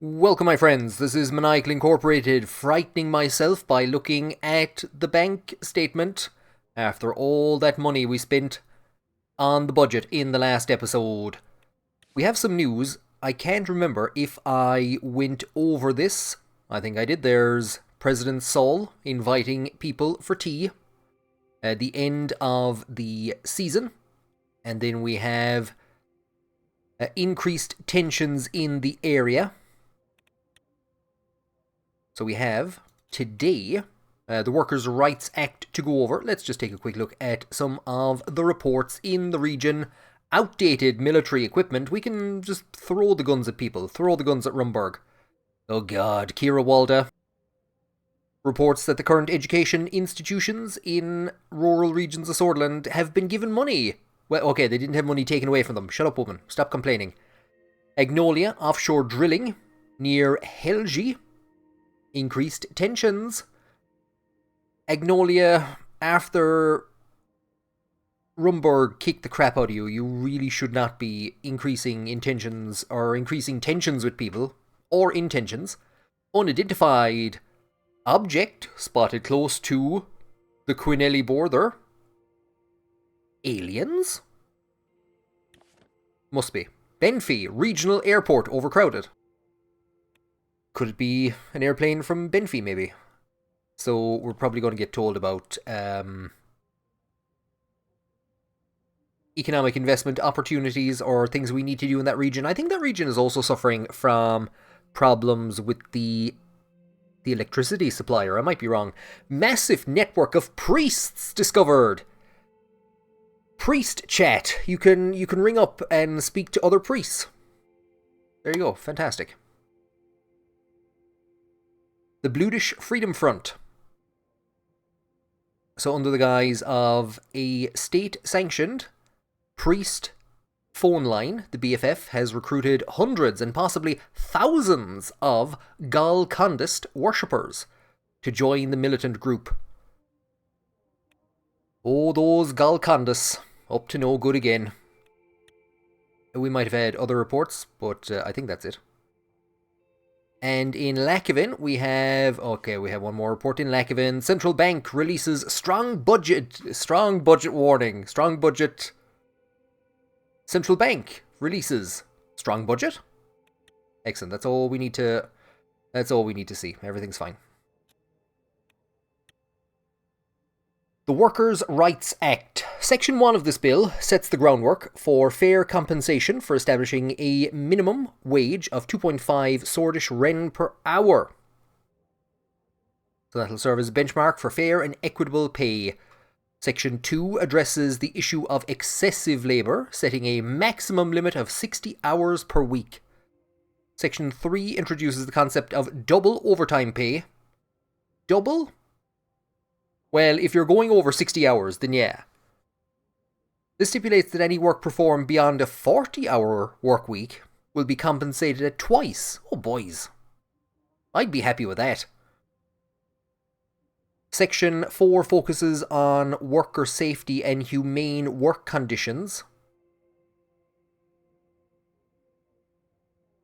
Welcome, my friends. This is Maniacal Incorporated, frightening myself by looking at the bank statement after all that money we spent on the budget in the last episode. We have some news. I can't remember if I went over this. I think I did. There's President Soll inviting people for tea at the end of the season. And then we have increased tensions in the area. So we have, today, the Workers' Rights Act to go over. Let's just take a quick look at some of the reports in the region. Outdated military equipment. We can just throw the guns at people. Throw the guns at Rumburg. Oh god, Kira Walda reports that the current education institutions in rural regions of Sordland have been given money. Well, okay, they didn't have money taken away from them. Shut up, woman. Stop complaining. Agnolia offshore drilling near Helgi. Increased tensions. Agnolia, after Rumburg kicked the crap out of you, you really should not be increasing intentions or increasing tensions with people, or intentions. Unidentified object spotted close to the Quinelli border. Aliens? Must be. Benfey, regional airport overcrowded. Could it be an airplane from Benfey, maybe? So we're probably going to get told about economic investment opportunities or things we need to do in that region. I think that region is also suffering from problems with the electricity supplier. I might be wrong. Massive network of priests discovered. Priest chat. You can ring up and speak to other priests. There you go. Fantastic. The Bludish Freedom Front. So under the guise of a state-sanctioned priest phone line, the BFF has recruited hundreds and possibly thousands of Galkandist worshippers to join the militant group. Oh, those Galkandists, up to no good again. We might have had other reports, but I think that's it. And in Lackavin, we have one more report in Lackavin. Central Bank releases strong budget warning. Central Bank releases strong budget. Excellent. That's all we need to see. Everything's fine. The Workers' Rights Act. Section 1 of this bill sets the groundwork for fair compensation for establishing a minimum wage of 2.5 Sordish Ren per hour. So that'll serve as a benchmark for fair and equitable pay. Section 2 addresses the issue of excessive labour, setting a maximum limit of 60 hours per week. Section 3 introduces the concept of double overtime pay. Double? Well, if you're going over 60 hours, then yeah. This stipulates that any work performed beyond a 40-hour work week will be compensated at twice. Oh, boys. I'd be happy with that. Section 4 focuses on worker safety and humane work conditions.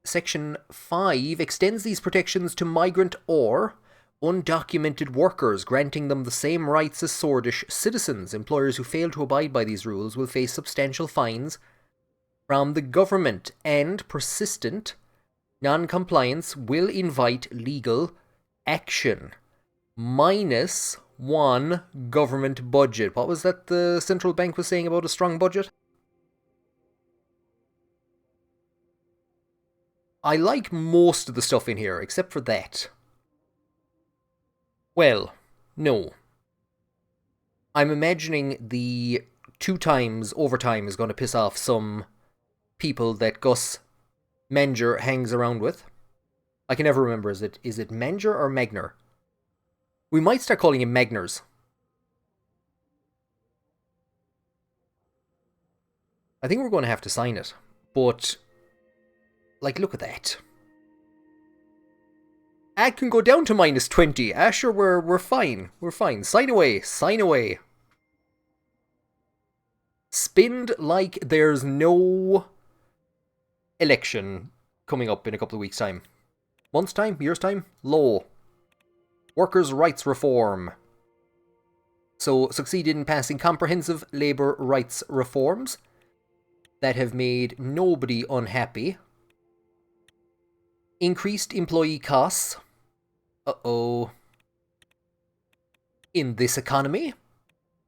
Section 5 extends these protections to migrant or undocumented workers, granting them the same rights as Sordish citizens. Employers who fail to abide by these rules will face substantial fines from the government, and persistent non-compliance will invite legal action. -1 government budget. What was that the central bank was saying about a strong budget? I like most of the stuff in here, except for that. Well, no. I'm imagining the 2 times overtime is going to piss off some people that Gus Manger hangs around with. I can never remember. Is it Manger or Magner? We might start calling him Magners. I think we're going to have to sign it. But, like, look at that. I can go down to -20. Sure, we're fine. We're fine. Sign away. Sign away. Spend like there's no election coming up in a couple of weeks' time. Month's time? Year's time? Law. Workers' rights reform. So, succeeded in passing comprehensive labour rights reforms that have made nobody unhappy. Increased employee costs. Uh-oh. In this economy.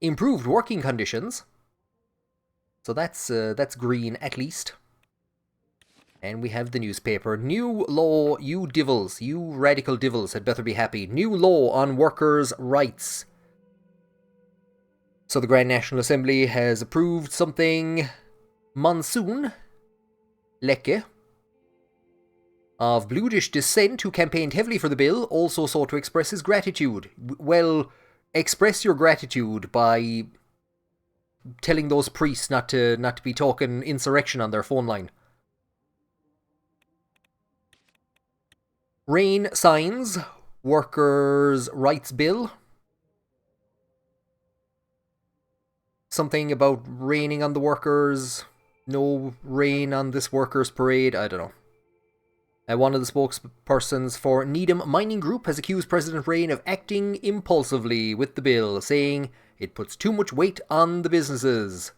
Improved working conditions. So that's green at least. And we have the newspaper. New law, you divils, you radical divils had better be happy. New law on workers' rights. So the Grand National Assembly has approved something. Monsoon Lecce of Bluish descent, who campaigned heavily for the bill, also sought to express his gratitude. Well, express your gratitude by telling those priests not to be talking insurrection on their phone line. Rain signs workers' rights bill. Something about raining on the workers. No rain on this workers' parade. I don't know. One of the spokespersons for Needham Mining Group has accused President Rain of acting impulsively with the bill, saying it puts too much weight on the businesses.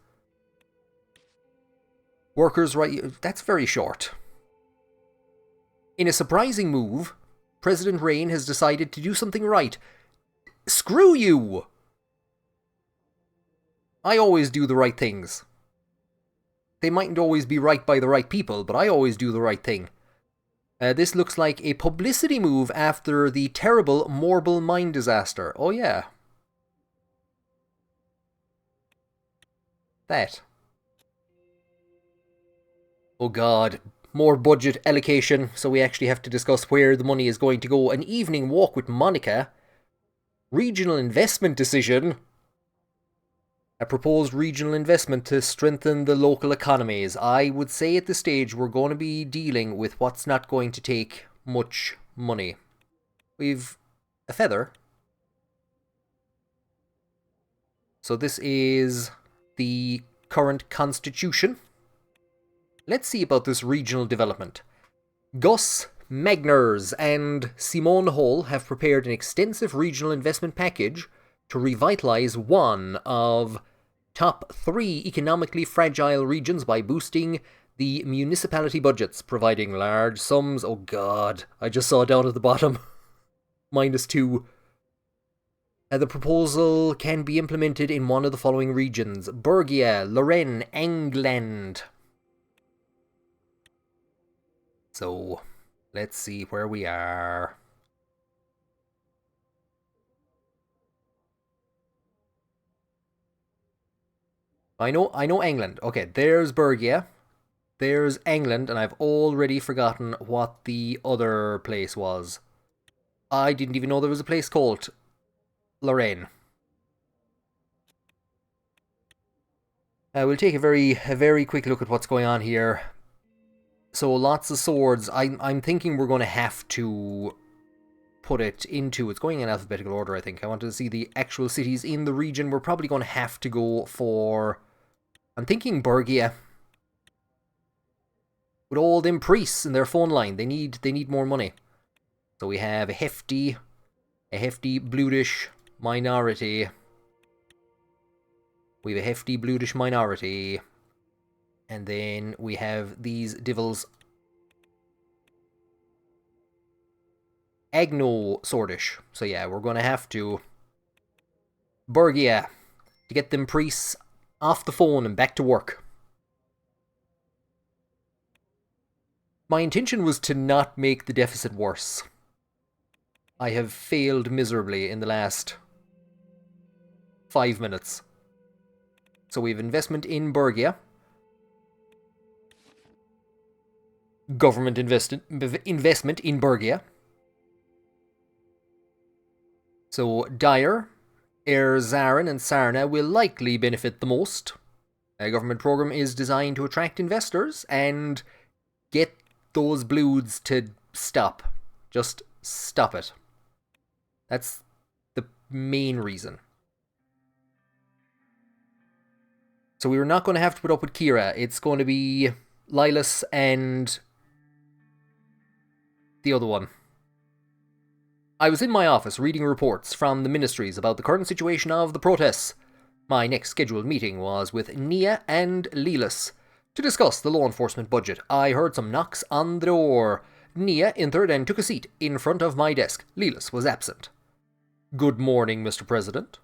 Workers' rights. That's very short. In a surprising move, President Rain has decided to do something right. Screw you! I always do the right things. They mightn't always be right by the right people, but I always do the right thing. This looks like a publicity move after the terrible Morbel mine disaster. Oh yeah. That. Oh god. More budget allocation, so we actually have to discuss where the money is going to go. An evening walk with Monica. Regional investment decision. A proposed regional investment to strengthen the local economies. I would say at this stage we're going to be dealing with what's not going to take much money. We've a feather. So this is the current constitution. Let's see about this regional development. Gus Magners and Simone Hall have prepared an extensive regional investment package to revitalise one of top 3 economically fragile regions by boosting the municipality budgets, providing large sums. Oh god, I just saw down at the bottom. -2. The proposal can be implemented in one of the following regions: Bergia, Lorraine, England. So, let's see where we are. I know England. Okay, there's Bergia. There's England, and I've already forgotten what the other place was. I didn't even know there was a place called Lorraine. We'll take a very quick look at what's going on here. So lots of swords. I'm thinking we're going to have to put it into... It's going in alphabetical order, I think. I wanted to see the actual cities in the region. We're probably going to have to go for... I'm thinking Bergia. With all them priests in their phone line, they need more money. So we have a hefty Bluish minority. We have a hefty Bluish minority. And then we have these divils. Agno Swordish. So yeah, we're going to have to... Bergia. To get them priests off the phone and back to work. My intention was to not make the deficit worse. I have failed miserably in the last 5 minutes. So we have investment in Bergia. Government investment in Bergia. So Dyer, Zarin and Sarna will likely benefit the most. A government program is designed to attract investors and get those bloods to stop. Just stop it. That's the main reason. So we were not going to have to put up with Kira. It's going to be Lilas and The other one. I was in my office reading reports from the ministries about the current situation of the protests. My next scheduled meeting was with Nia and Lelis to discuss the law enforcement budget. I heard some knocks on the door. Nia entered and took a seat in front of my desk. Lelis was absent. Good morning, Mr. President.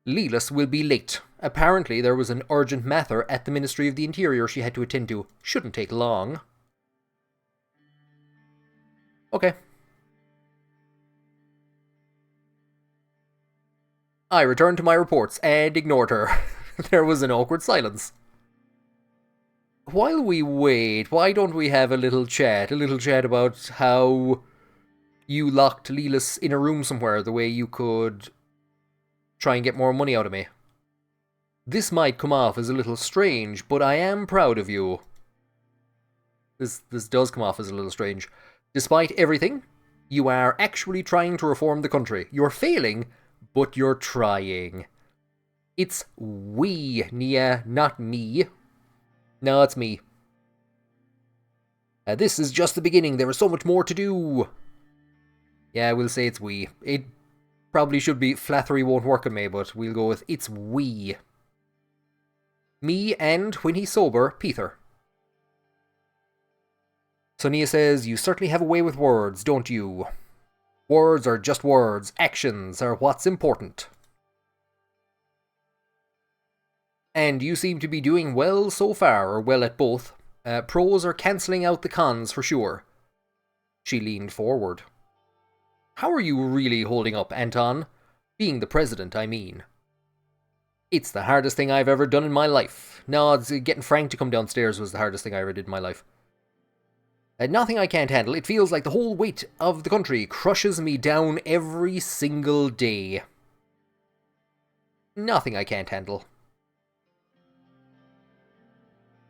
Lelis will be late. Apparently there was an urgent matter at the Ministry of the Interior she had to attend to. Shouldn't take long. Okay. I returned to my reports and ignored her. There was an awkward silence. While we wait, why don't we have a little chat? A little chat about how you locked Lelis in a room somewhere, the way you could try and get more money out of me. This might come off as a little strange, but I am proud of you. This does come off as a little strange. Despite everything, you are actually trying to reform the country. You're failing, but you're trying. It's we, Nia, not me. No, it's me. This is just the beginning. There is so much more to do. Yeah, we'll say it's we. It probably should be flattery won't work on me, but we'll go with it's we. Me and, when he's sober, Peter. So Nia says, you certainly have a way with words, don't you? Words are just words. Actions are what's important. And you seem to be doing well so far, or well at both. Pros are cancelling out the cons for sure. She leaned forward. How are you really holding up, Anton? Being the president, I mean. It's the hardest thing I've ever done in my life. No, getting Frank to come downstairs was the hardest thing I ever did in my life. Nothing I can't handle. It feels like the whole weight of the country crushes me down every single day. Nothing I can't handle.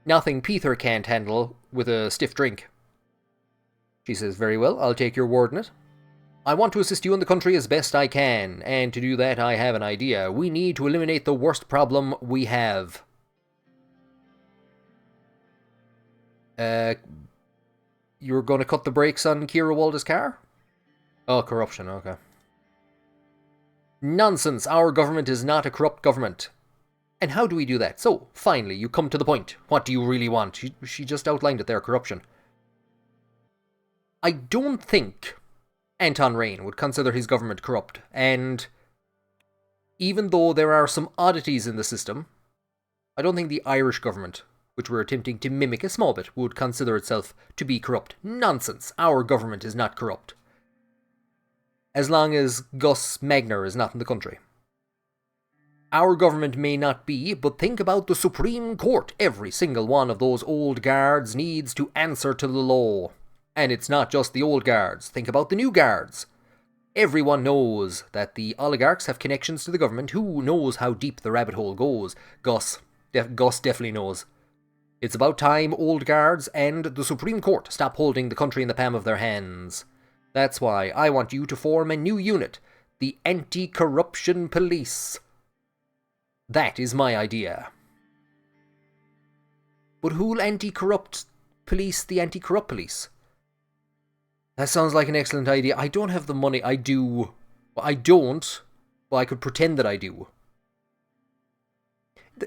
Nothing Peter can't handle with a stiff drink. She says, very well, I'll take your word on it. I want to assist you in the country as best I can, and to do that I have an idea. We need to eliminate the worst problem we have. You're going to cut the brakes on Kira Walda's car? Oh, corruption, okay. Nonsense, our government is not a corrupt government. And how do we do that? So, finally, you come to the point. What do you really want? She just outlined it there, corruption. I don't think Anton Rain would consider his government corrupt, and even though there are some oddities in the system, I don't think the Irish government, which we're attempting to mimic a small bit, would consider itself to be corrupt. Nonsense! Our government is not corrupt. As long as Gus Magner is not in the country. Our government may not be, but think about the Supreme Court. Every single one of those old guards needs to answer to the law. And it's not just the old guards. Think about the new guards. Everyone knows that the oligarchs have connections to the government. Who knows how deep the rabbit hole goes? Gus definitely knows. It's about time old guards and the Supreme Court stop holding the country in the palm of their hands. That's why I want you to form a new unit, the Anti-Corruption Police. That is my idea. But who'll anti-corrupt police the anti-corrupt police? That sounds like an excellent idea. I don't have the money. I do. Well, I don't. Well, I could pretend that I do.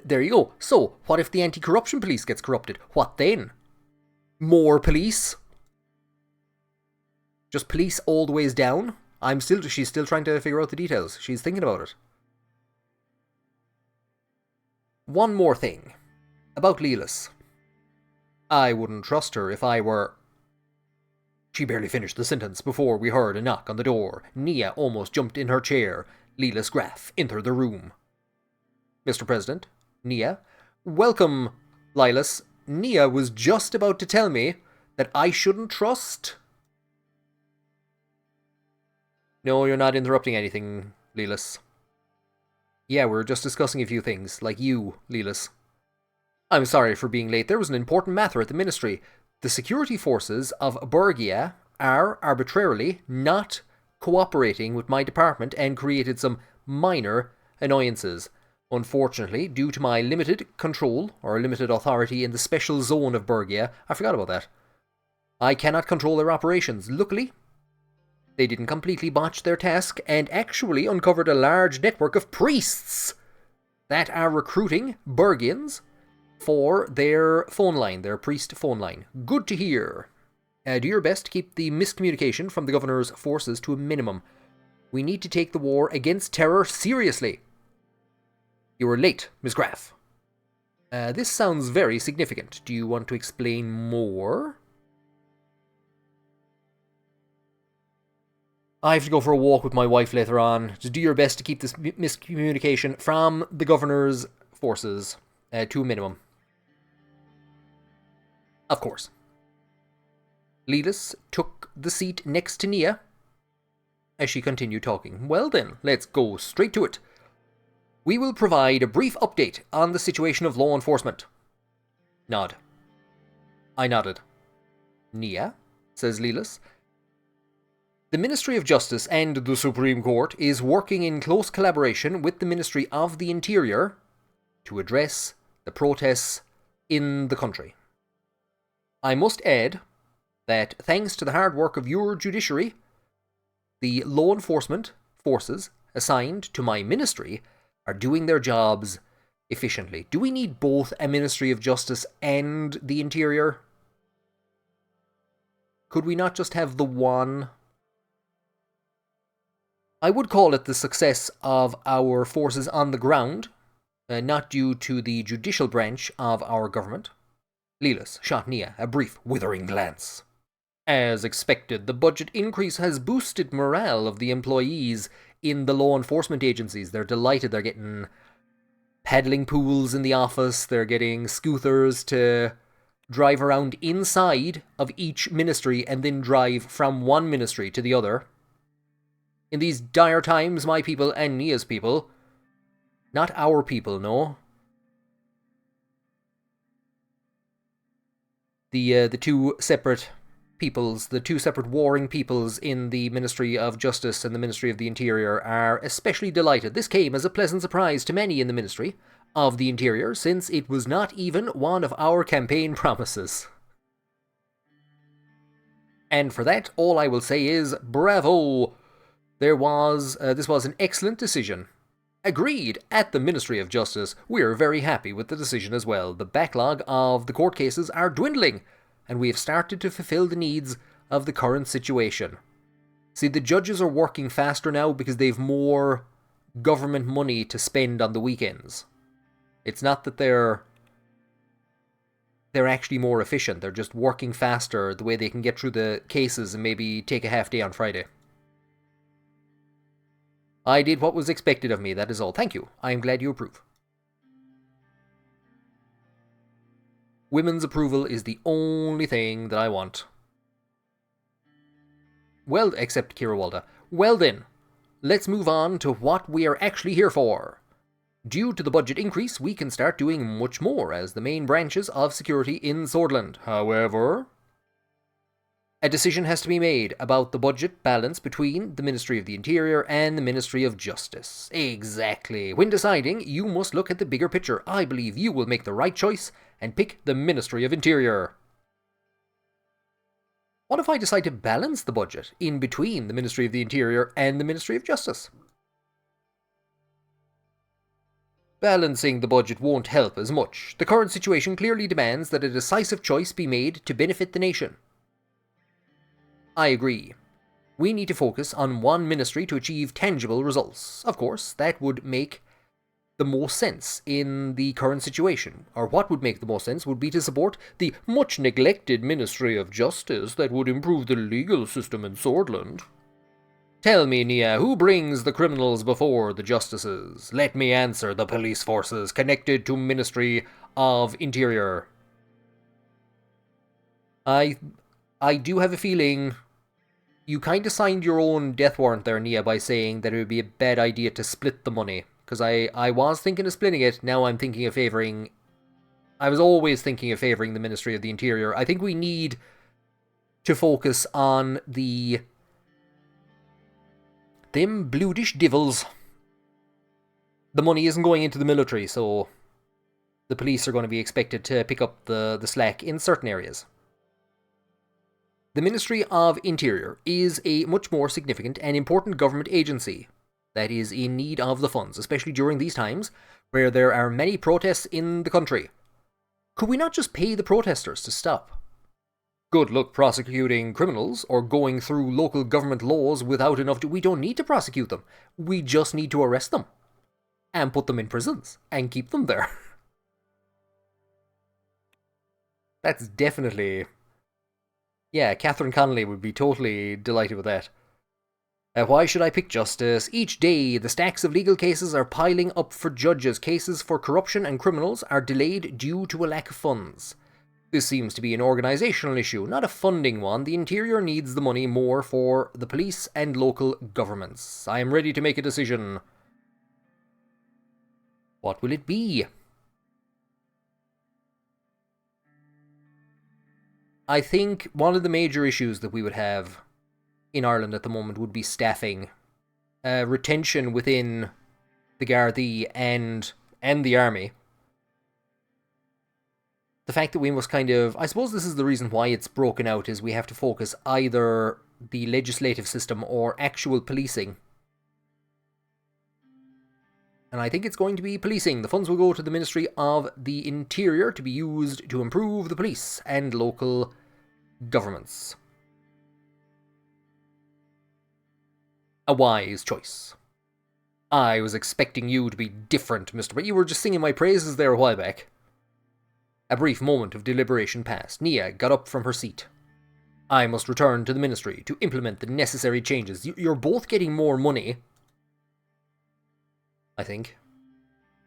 There you go. So, what if the anti-corruption police gets corrupted? What then? More police? Just police all the ways down? She's still trying to figure out the details. She's thinking about it. One more thing. About Lelis. I wouldn't trust her if I were... She barely finished the sentence before we heard a knock on the door. Nia almost jumped in her chair. Lelis Graff entered the room. Mr. President, Nia. Welcome, Lilas. Nia was just about to tell me that I shouldn't trust... No, you're not interrupting anything, Lelis. Yeah, we're just discussing a few things, like you, Lelis. I'm sorry for being late. There was an important matter at the ministry. The security forces of Bergia are arbitrarily not cooperating with my department and created some minor annoyances. Unfortunately, due to my limited control or limited authority in the special zone of Bergia, I forgot about that. I cannot control their operations. Luckily, they didn't completely botch their task and actually uncovered a large network of priests that are recruiting Bergians for their phone line, their priest phone line. Good to hear. Do your best to keep the miscommunication from the governor's forces to a minimum. We need to take the war against terror seriously. You were late, Miss Graff. This sounds very significant. Do you want to explain more? I have to go for a walk with my wife later on. Just do your best to keep this miscommunication from the governor's forces to a minimum. Of course. Lelis took the seat next to Nia as she continued talking. Well then, let's go straight to it. We will provide a brief update on the situation of law enforcement. Nod. I nodded. Nia, says Lelis. The Ministry of Justice and the Supreme Court is working in close collaboration with the Ministry of the Interior to address the protests in the country. I must add that thanks to the hard work of your judiciary, the law enforcement forces assigned to my ministry are doing their jobs efficiently. Do we need both a Ministry of Justice and the Interior? Could we not just have the one? I would call it the success of our forces on the ground, not due to the judicial branch of our government. Lelis shot Nia a brief, withering glance. As expected, the budget increase has boosted morale of the employees in the law enforcement agencies. They're delighted. They're getting paddling pools in the office. They're getting scooters to drive around inside of each ministry and then drive from one ministry to the other. In these dire times, my people and Nia's people, not our people, no. The two separate peoples, the two separate warring peoples in the Ministry of Justice and the Ministry of the Interior are especially delighted. This came as a pleasant surprise to many in the Ministry of the Interior, since it was not even one of our campaign promises. And for that, all I will say is, bravo! This was an excellent decision. Agreed, at the Ministry of Justice, we're very happy with the decision as well. The backlog of the court cases are dwindling, and we have started to fulfill the needs of the current situation. See, the judges are working faster now because they've more government money to spend on the weekends. It's not that they're actually more efficient, they're just working faster the way they can get through the cases and maybe take a half day on Friday. I did what was expected of me, that is all. Thank you. I am glad you approve. Women's approval is the only thing that I want. Well, except Kira Walda. Well then, let's move on to what we are actually here for. Due to the budget increase, we can start doing much more as the main branches of security in Sordland. However, a decision has to be made about the budget balance between the Ministry of the Interior and the Ministry of Justice. Exactly. When deciding, you must look at the bigger picture. I believe you will make the right choice and pick the Ministry of Interior. What if I decide to balance the budget in between the Ministry of the Interior and the Ministry of Justice? Balancing the budget won't help as much. The current situation clearly demands that a decisive choice be made to benefit the nation. I agree. We need to focus on one ministry to achieve tangible results. Of course, that would make the most sense in the current situation. Or what would make the most sense would be to support the much neglected Ministry of Justice that would improve the legal system in Sordland. Tell me, Nia, who brings the criminals before the justices? Let me answer: the police forces connected to Ministry of Interior. I do have a feeling you kind of signed your own death warrant there, Nia, by saying that it would be a bad idea to split the money. Because I was thinking of splitting it, now I'm thinking of favouring... I was always thinking of favouring the Ministry of the Interior. I think we need to focus on them bludish devils. The money isn't going into the military, so the police are going to be expected to pick up the slack in certain areas. The Ministry of Interior is a much more significant and important government agency that is in need of the funds, especially during these times where there are many protests in the country. Could we not just pay the protesters to stop? Good luck prosecuting criminals or going through local government laws without enough. We don't need to prosecute them. We just need to arrest them and put them in prisons and keep them there. That's definitely... Yeah, Catherine Connolly would be totally delighted with that. Why should I pick justice? Each day, the stacks of legal cases are piling up for judges. Cases for corruption and criminals are delayed due to a lack of funds. This seems to be an organisational issue, not a funding one. The Interior needs the money more for the police and local governments. I am ready to make a decision. What will it be? I think one of the major issues that we would have in Ireland at the moment would be staffing. Retention within the Gardaí and the army. The fact that we must kind of... I suppose this is the reason why it's broken out, is we have to focus either the legislative system or actual policing. And I think it's going to be policing. The funds will go to the Ministry of the Interior to be used to improve the police and local governments. A wise choice. I was expecting you to be different, Mr. But you were just singing my praises there a while back. A brief moment of deliberation passed. Nia got up from her seat. I must return to the ministry to implement the necessary changes. You're both getting more money. I think.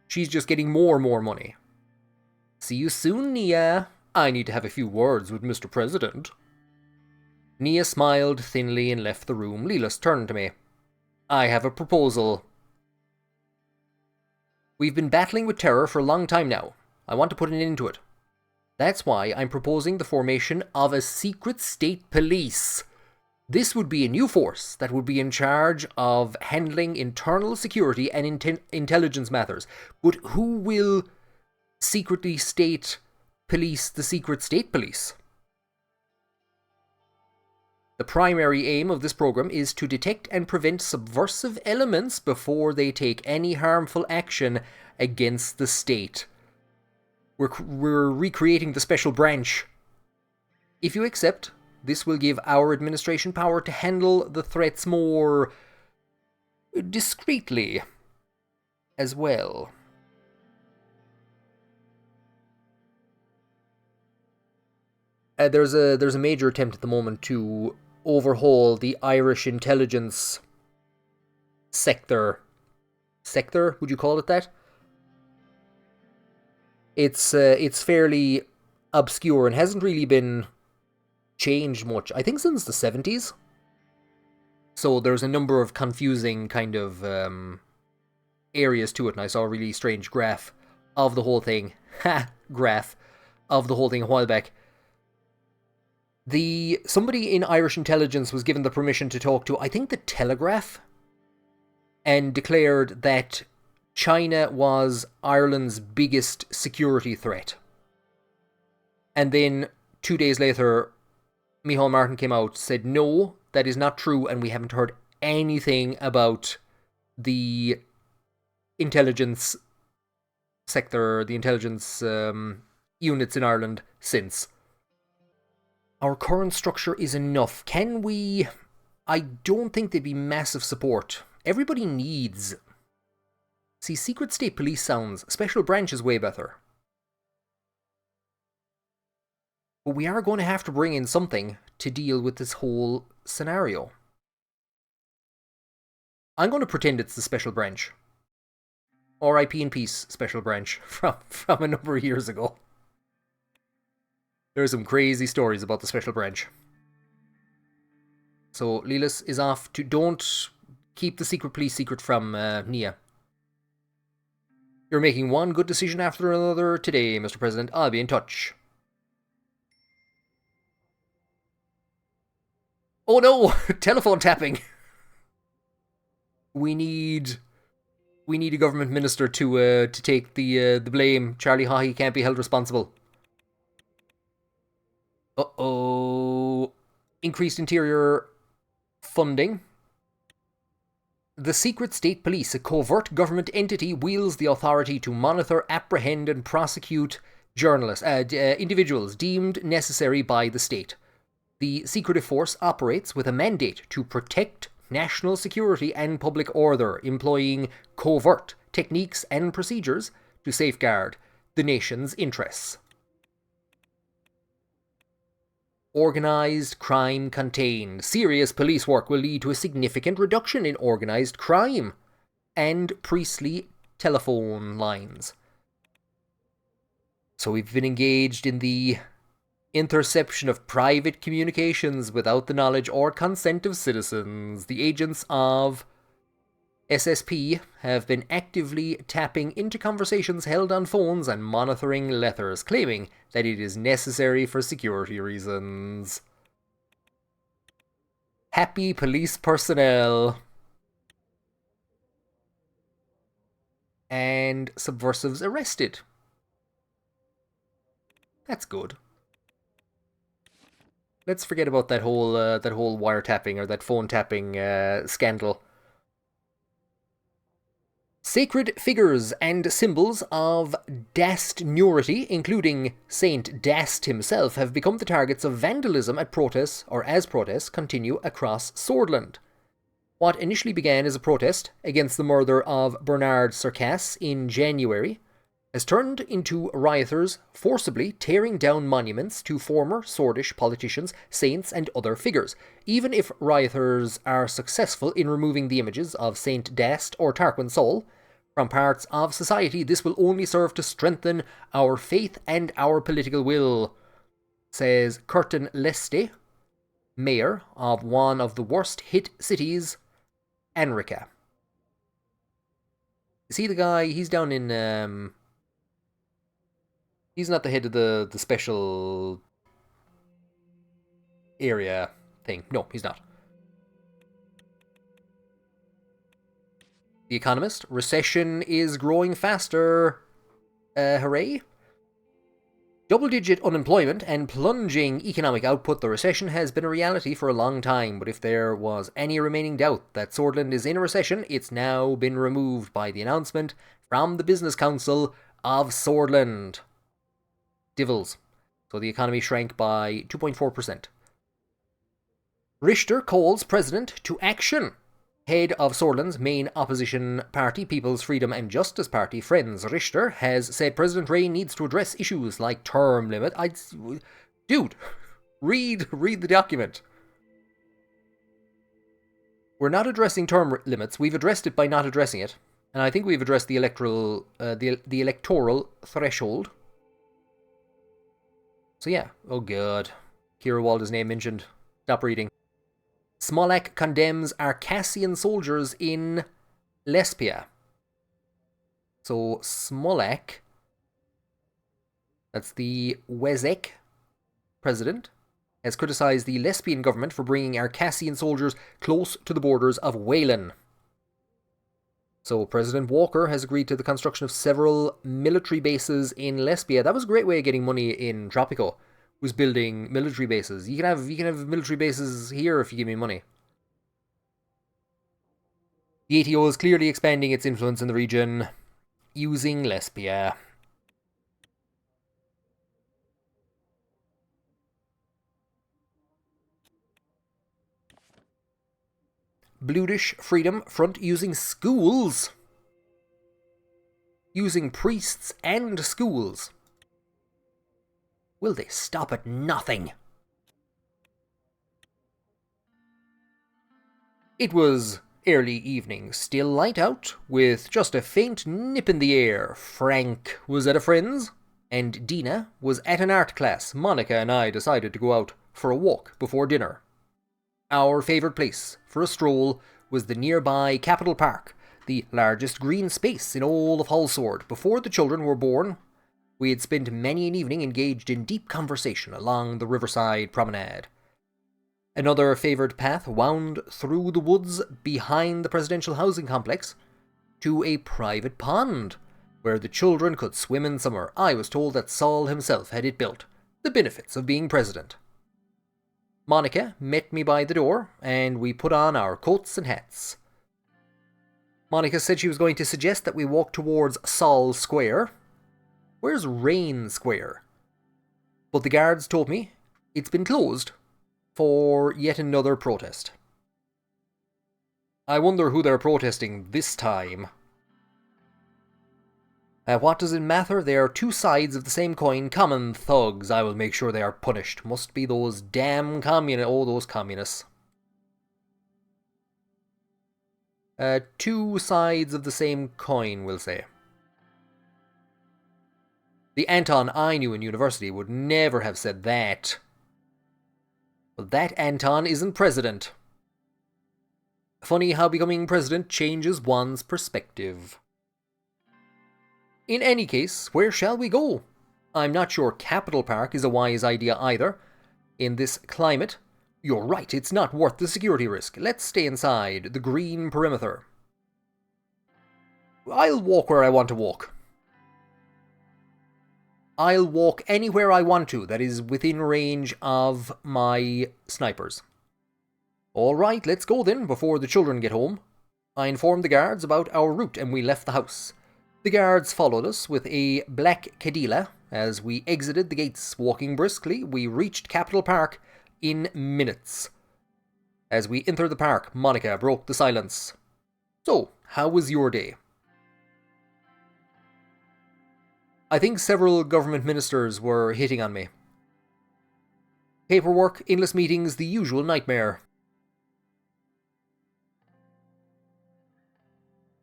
She's just getting more money. See you soon, Nia. I need to have a few words with Mr. President. Nia smiled thinly and left the room. Lelis turned to me. I have a proposal. We've been battling with terror for a long time now. I want to put an end to it. That's why I'm proposing the formation of a secret state police. This would be a new force that would be in charge of handling internal security and intelligence matters. But who will secretly state police the secret state police? The primary aim of this program is to detect and prevent subversive elements before they take any harmful action against the state. We're recreating the special branch. If you accept, this will give our administration power to handle the threats more discreetly as well. There's a major attempt at the moment to overhaul the Irish intelligence sector. Sector, would you call it that? It's fairly obscure and hasn't really been changed much, I think, since the 70s. So there's a number of confusing kind of areas to it, and I saw a really strange graph of the whole thing. Graph of the whole thing a while back. Somebody in Irish intelligence was given the permission to talk to, I think, the Telegraph, and declared that China was Ireland's biggest security threat. And then 2 days later, Micheál Martin came out, said, no, that is not true, and we haven't heard anything about the intelligence sector, the intelligence units in Ireland since. Our current structure is enough. Can we... I don't think there'd be massive support. Everybody needs... See, secret state police sounds, special branch is way better. But we are going to have to bring in something to deal with this whole scenario. I'm going to pretend it's the special branch. R.I.P. in peace, special branch, from a number of years ago. There are some crazy stories about the special branch. So, Lelis is off to... Don't keep the secret police secret from Nia. You're making one good decision after another today, Mr. President. I'll be in touch. Oh no! Telephone tapping! We need a government minister to take the blame. Charlie Haughey can't be held responsible. Uh-oh. increased interior funding. The secret state police, a covert government entity, wields the authority to monitor, apprehend, and prosecute individuals deemed necessary by the state. The secretive force operates with a mandate to protect national security and public order, employing covert techniques and procedures to safeguard the nation's interests. Organised crime contained. Serious police work will lead to a significant reduction in organised crime and priestly telephone lines. So we've been engaged in the interception of private communications without the knowledge or consent of citizens. The agents of SSP have been actively tapping into conversations held on phones and monitoring letters, claiming that it is necessary for security reasons. Happy police personnel. And subversives arrested. That's good. Let's forget about that whole wiretapping or that phone tapping scandal. Sacred figures and symbols of Dastnurity, including Saint Dast himself, have become the targets of vandalism at protests, or as protests continue across Sordland. What initially began as a protest against the murder of Bernard Circasse in January has turned into rioters forcibly tearing down monuments to former Sordish politicians, saints, and other figures. Even if rioters are successful in removing the images of Saint Dast or Tarquain Soll from parts of society, this will only serve to strengthen our faith and our political will, says Curtin Leste, mayor of one of the worst hit cities, Anrica. See the guy, he's down in, he's not the head of the special area thing. No, he's not. The Economist, recession is growing faster. Hooray. Double-digit unemployment and plunging economic output, the recession has been a reality for a long time, but if there was any remaining doubt that Sordland is in a recession, it's now been removed by the announcement from the Business Council of Sordland. Divils. So the economy shrank by 2.4%. Richter calls president to action. Head of Sordland's main opposition party, People's Freedom and Justice Party, Friends Richter, has said President Ray needs to address issues like term limit. Dude, read the document. We're not addressing term limits. We've addressed it by not addressing it, and I think we've addressed the electoral threshold. So yeah, oh god, Kira Walder's name mentioned. Stop reading. Smollett condemns Arcassian soldiers in Lesbia. So Smollett, that's the Wezek president, has criticised the Lesbian government for bringing Arcassian soldiers close to the borders of Wayland. So President Walker has agreed to the construction of several military bases in Lesbia. That was a great way of getting money in Tropico. Was building military bases. You can have military bases here if you give me money. The ATO is clearly expanding its influence in the region using Lesbia. Bludish Freedom Front using schools. Using priests and schools. Will they stop at nothing? It was early evening, still light out, with just a faint nip in the air. Frank was at a friend's, and Dina was at an art class. Monica and I decided to go out for a walk before dinner. Our favourite place for a stroll was the nearby Capitol Park, the largest green space in all of Hullsword. Before the children were born, we had spent many an evening engaged in deep conversation along the riverside promenade. Another favoured path wound through the woods behind the presidential housing complex to a private pond, where the children could swim in summer. I was told that Soll himself had it built. The benefits of being president. Monica met me by the door, and we put on our coats and hats. Monica said she was going to suggest that we walk towards Soll Square. Where's Rain Square? But the guards told me it's been closed for yet another protest. I wonder who they're protesting this time. What does it matter? They are two sides of the same coin. Common thugs. I will make sure they are punished. Must be those damn communists. Oh, those communists. Two sides of the same coin, we'll say. The Anton I knew in university would never have said that. But that Anton isn't president. Funny how becoming president changes one's perspective. In any case, where shall we go? I'm not sure Capital Park is a wise idea either. In this climate, you're right, it's not worth the security risk. Let's stay inside the green perimeter. I'll walk where I want to walk. I'll walk anywhere I want to that is within range of my snipers. Alright, let's go then, before the children get home. I informed the guards about our route and we left the house. The guards followed us with a black Cadillac. As we exited the gates, walking briskly, we reached Capital Park in minutes. As we entered the park, Monica broke the silence. So, how was your day? I think several government ministers were hitting on me. Paperwork, endless meetings, the usual nightmare.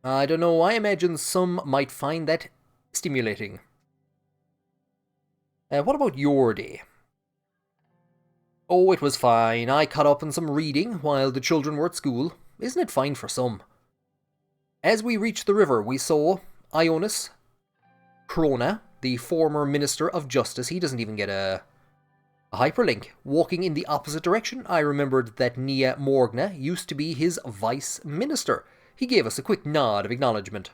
I don't know, I imagine some might find that stimulating. What about your day? Oh, it was fine. I caught up on some reading while the children were at school. Isn't it fine for some? As we reached the river, we saw Ionis Krona, the former Minister of Justice. He doesn't even get a hyperlink. Walking in the opposite direction, I remembered that Nia Morgna used to be his Vice Minister. He gave us a quick nod of acknowledgement.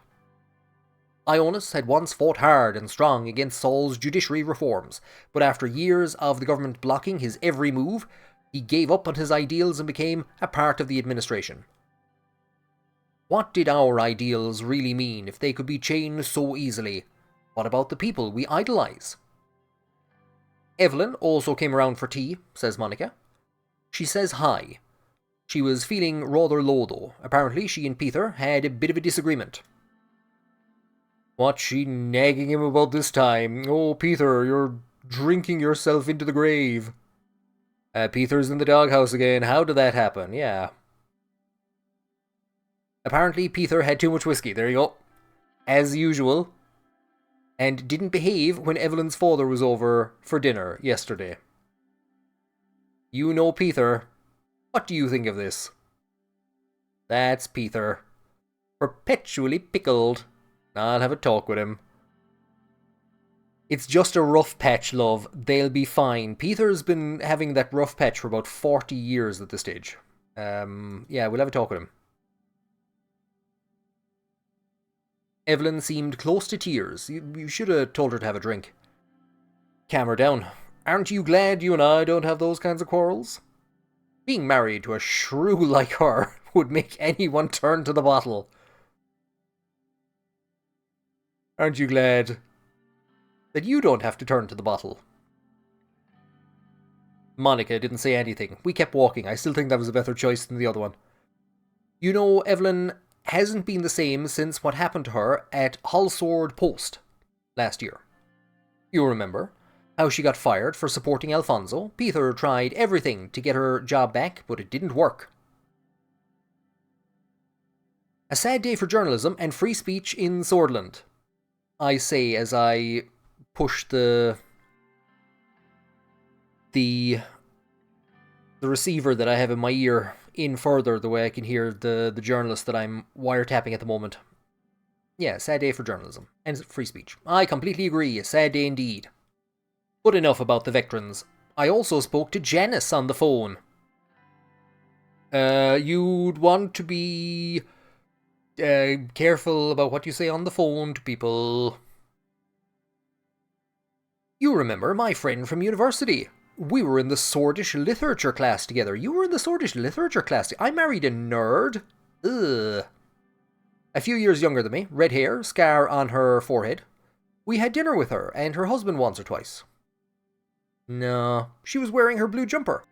Ionis had once fought hard and strong against Soll's judiciary reforms, but after years of the government blocking his every move, he gave up on his ideals and became a part of the administration. What did our ideals really mean if they could be changed so easily? What about the people we idolize? Evelyn also came around for tea, says Monica. She says hi. She was feeling rather low though. Apparently she and Peter had a bit of a disagreement. What's she nagging him about this time? Oh, Peter, you're drinking yourself into the grave. Peter's in the doghouse again. How did that happen? Yeah. Apparently Peter had too much whiskey. There you go. As usual. And didn't behave when Evelyn's father was over for dinner yesterday. You know Peter. What do you think of this? That's Peter. Perpetually pickled. I'll have a talk with him. It's just a rough patch, love. They'll be fine. Peter's been having that rough patch for about 40 years at this stage. Yeah, we'll have a talk with him. Evelyn seemed close to tears. You should have told her to have a drink. Calm her down. Aren't you glad you and I don't have those kinds of quarrels? Being married to a shrew like her would make anyone turn to the bottle. Aren't you glad that you don't have to turn to the bottle? Monica didn't say anything. We kept walking. I still think that was a better choice than the other one. You know, Evelyn hasn't been the same since what happened to her at Hullsword Post last year. You remember how she got fired for supporting Alfonso? Peter tried everything to get her job back, but it didn't work. A sad day for journalism and free speech in Sordland, I say as I push the receiver that I have in my ear in further, the way I can hear the journalist that I'm wiretapping at the moment. Yeah, sad day for journalism and free speech. I completely agree, a sad day indeed. But enough about the veterans. I also spoke to Janice on the phone. You'd want to be careful about what you say on the phone to people. You remember my friend from university. We were in the Swordish literature class together. You were in the Swordish literature class. I married a nerd. Ugh. A few years younger than me, red hair, scar on her forehead. We had dinner with her and her husband once or twice. No, she was wearing her blue jumper.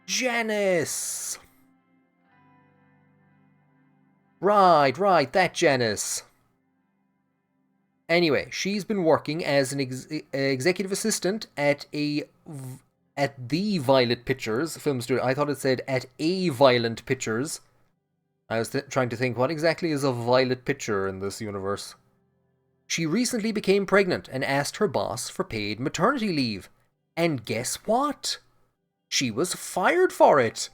Janice! Right, that Janice. Anyway, she's been working as an executive assistant at the Violet Pictures film studio. I thought it said at a Violent Pictures. I was trying to think, what exactly is a violet picture in this universe? She recently became pregnant and asked her boss for paid maternity leave. And guess what? She was fired for it.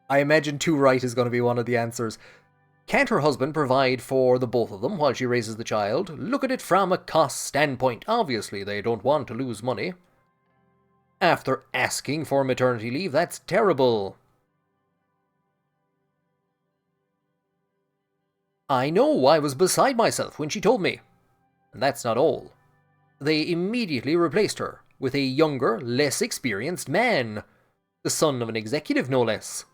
I imagine too right is going to be one of the answers. Can't her husband provide for the both of them while she raises the child? Look at it from a cost standpoint. Obviously, they don't want to lose money. After asking for maternity leave, that's terrible. I know, I was beside myself when she told me. And that's not all. They immediately replaced her with a younger, less experienced man. The son of an executive, no less.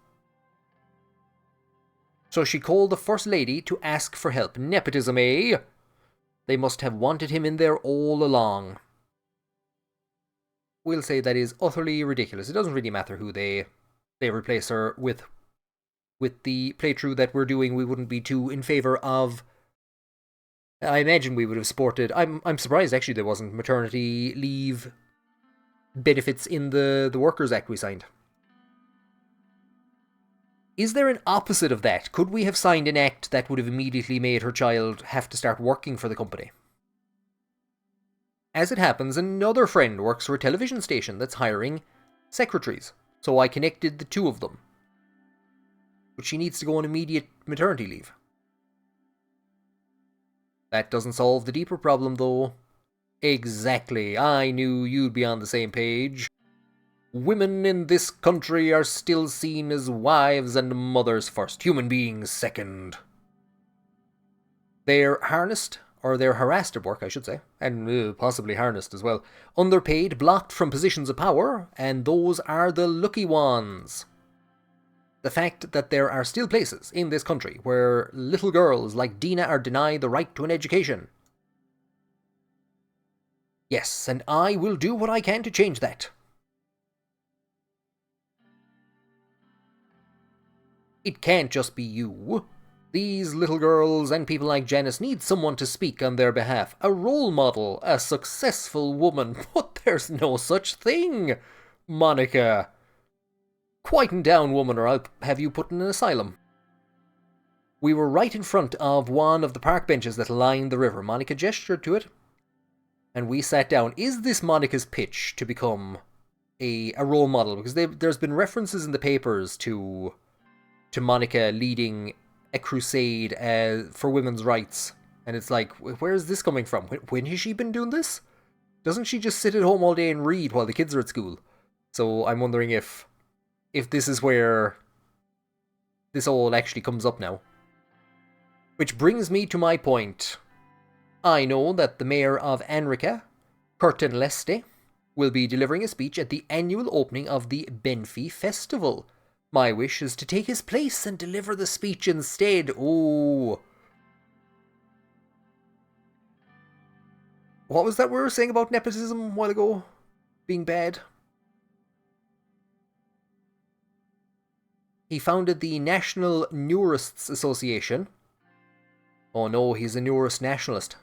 So she called the First Lady to ask for help. Nepotism, eh? They must have wanted him in there all along. We'll say that is utterly ridiculous. It doesn't really matter who they replace her with. With the playthrough that we're doing, we wouldn't be too in favour of... I imagine we would have sported... I'm surprised, actually, there wasn't maternity leave benefits in the Workers' Act we signed. Is there an opposite of that? Could we have signed an act that would have immediately made her child have to start working for the company? As it happens, another friend works for a television station that's hiring secretaries, so I connected the two of them. But she needs to go on immediate maternity leave. That doesn't solve the deeper problem, though. Exactly, I knew you'd be on the same page. Women in this country are still seen as wives and mothers first, human beings second. They're harnessed, or they're harassed at work, I should say, and possibly harnessed as well. Underpaid, blocked from positions of power, and those are the lucky ones. The fact that there are still places in this country where little girls like Dina are denied the right to an education. Yes, and I will do what I can to change that. It can't just be you. These little girls and people like Janice need someone to speak on their behalf. A role model, a successful woman. But there's no such thing, Monica. Quieten down, woman, or I'll have you put in an asylum. We were right in front of one of the park benches that lined the river. Monica gestured to it, and we sat down. Is this Monica's pitch to become a role model? Because there's been references in the papers to Monica leading a crusade for women's rights. And it's like, where is this coming from? When has she been doing this? Doesn't she just sit at home all day and read while the kids are at school? So I'm wondering if this is where this all actually comes up now. Which brings me to my point. I know that the mayor of Anrica, Curtin Leste, will be delivering a speech at the annual opening of the Benfey Festival. My wish is to take his place and deliver the speech instead. Oh. What was that we were saying about nepotism a while ago? Being bad? He founded the National Neurists Association. Oh no, he's a neurist nationalist.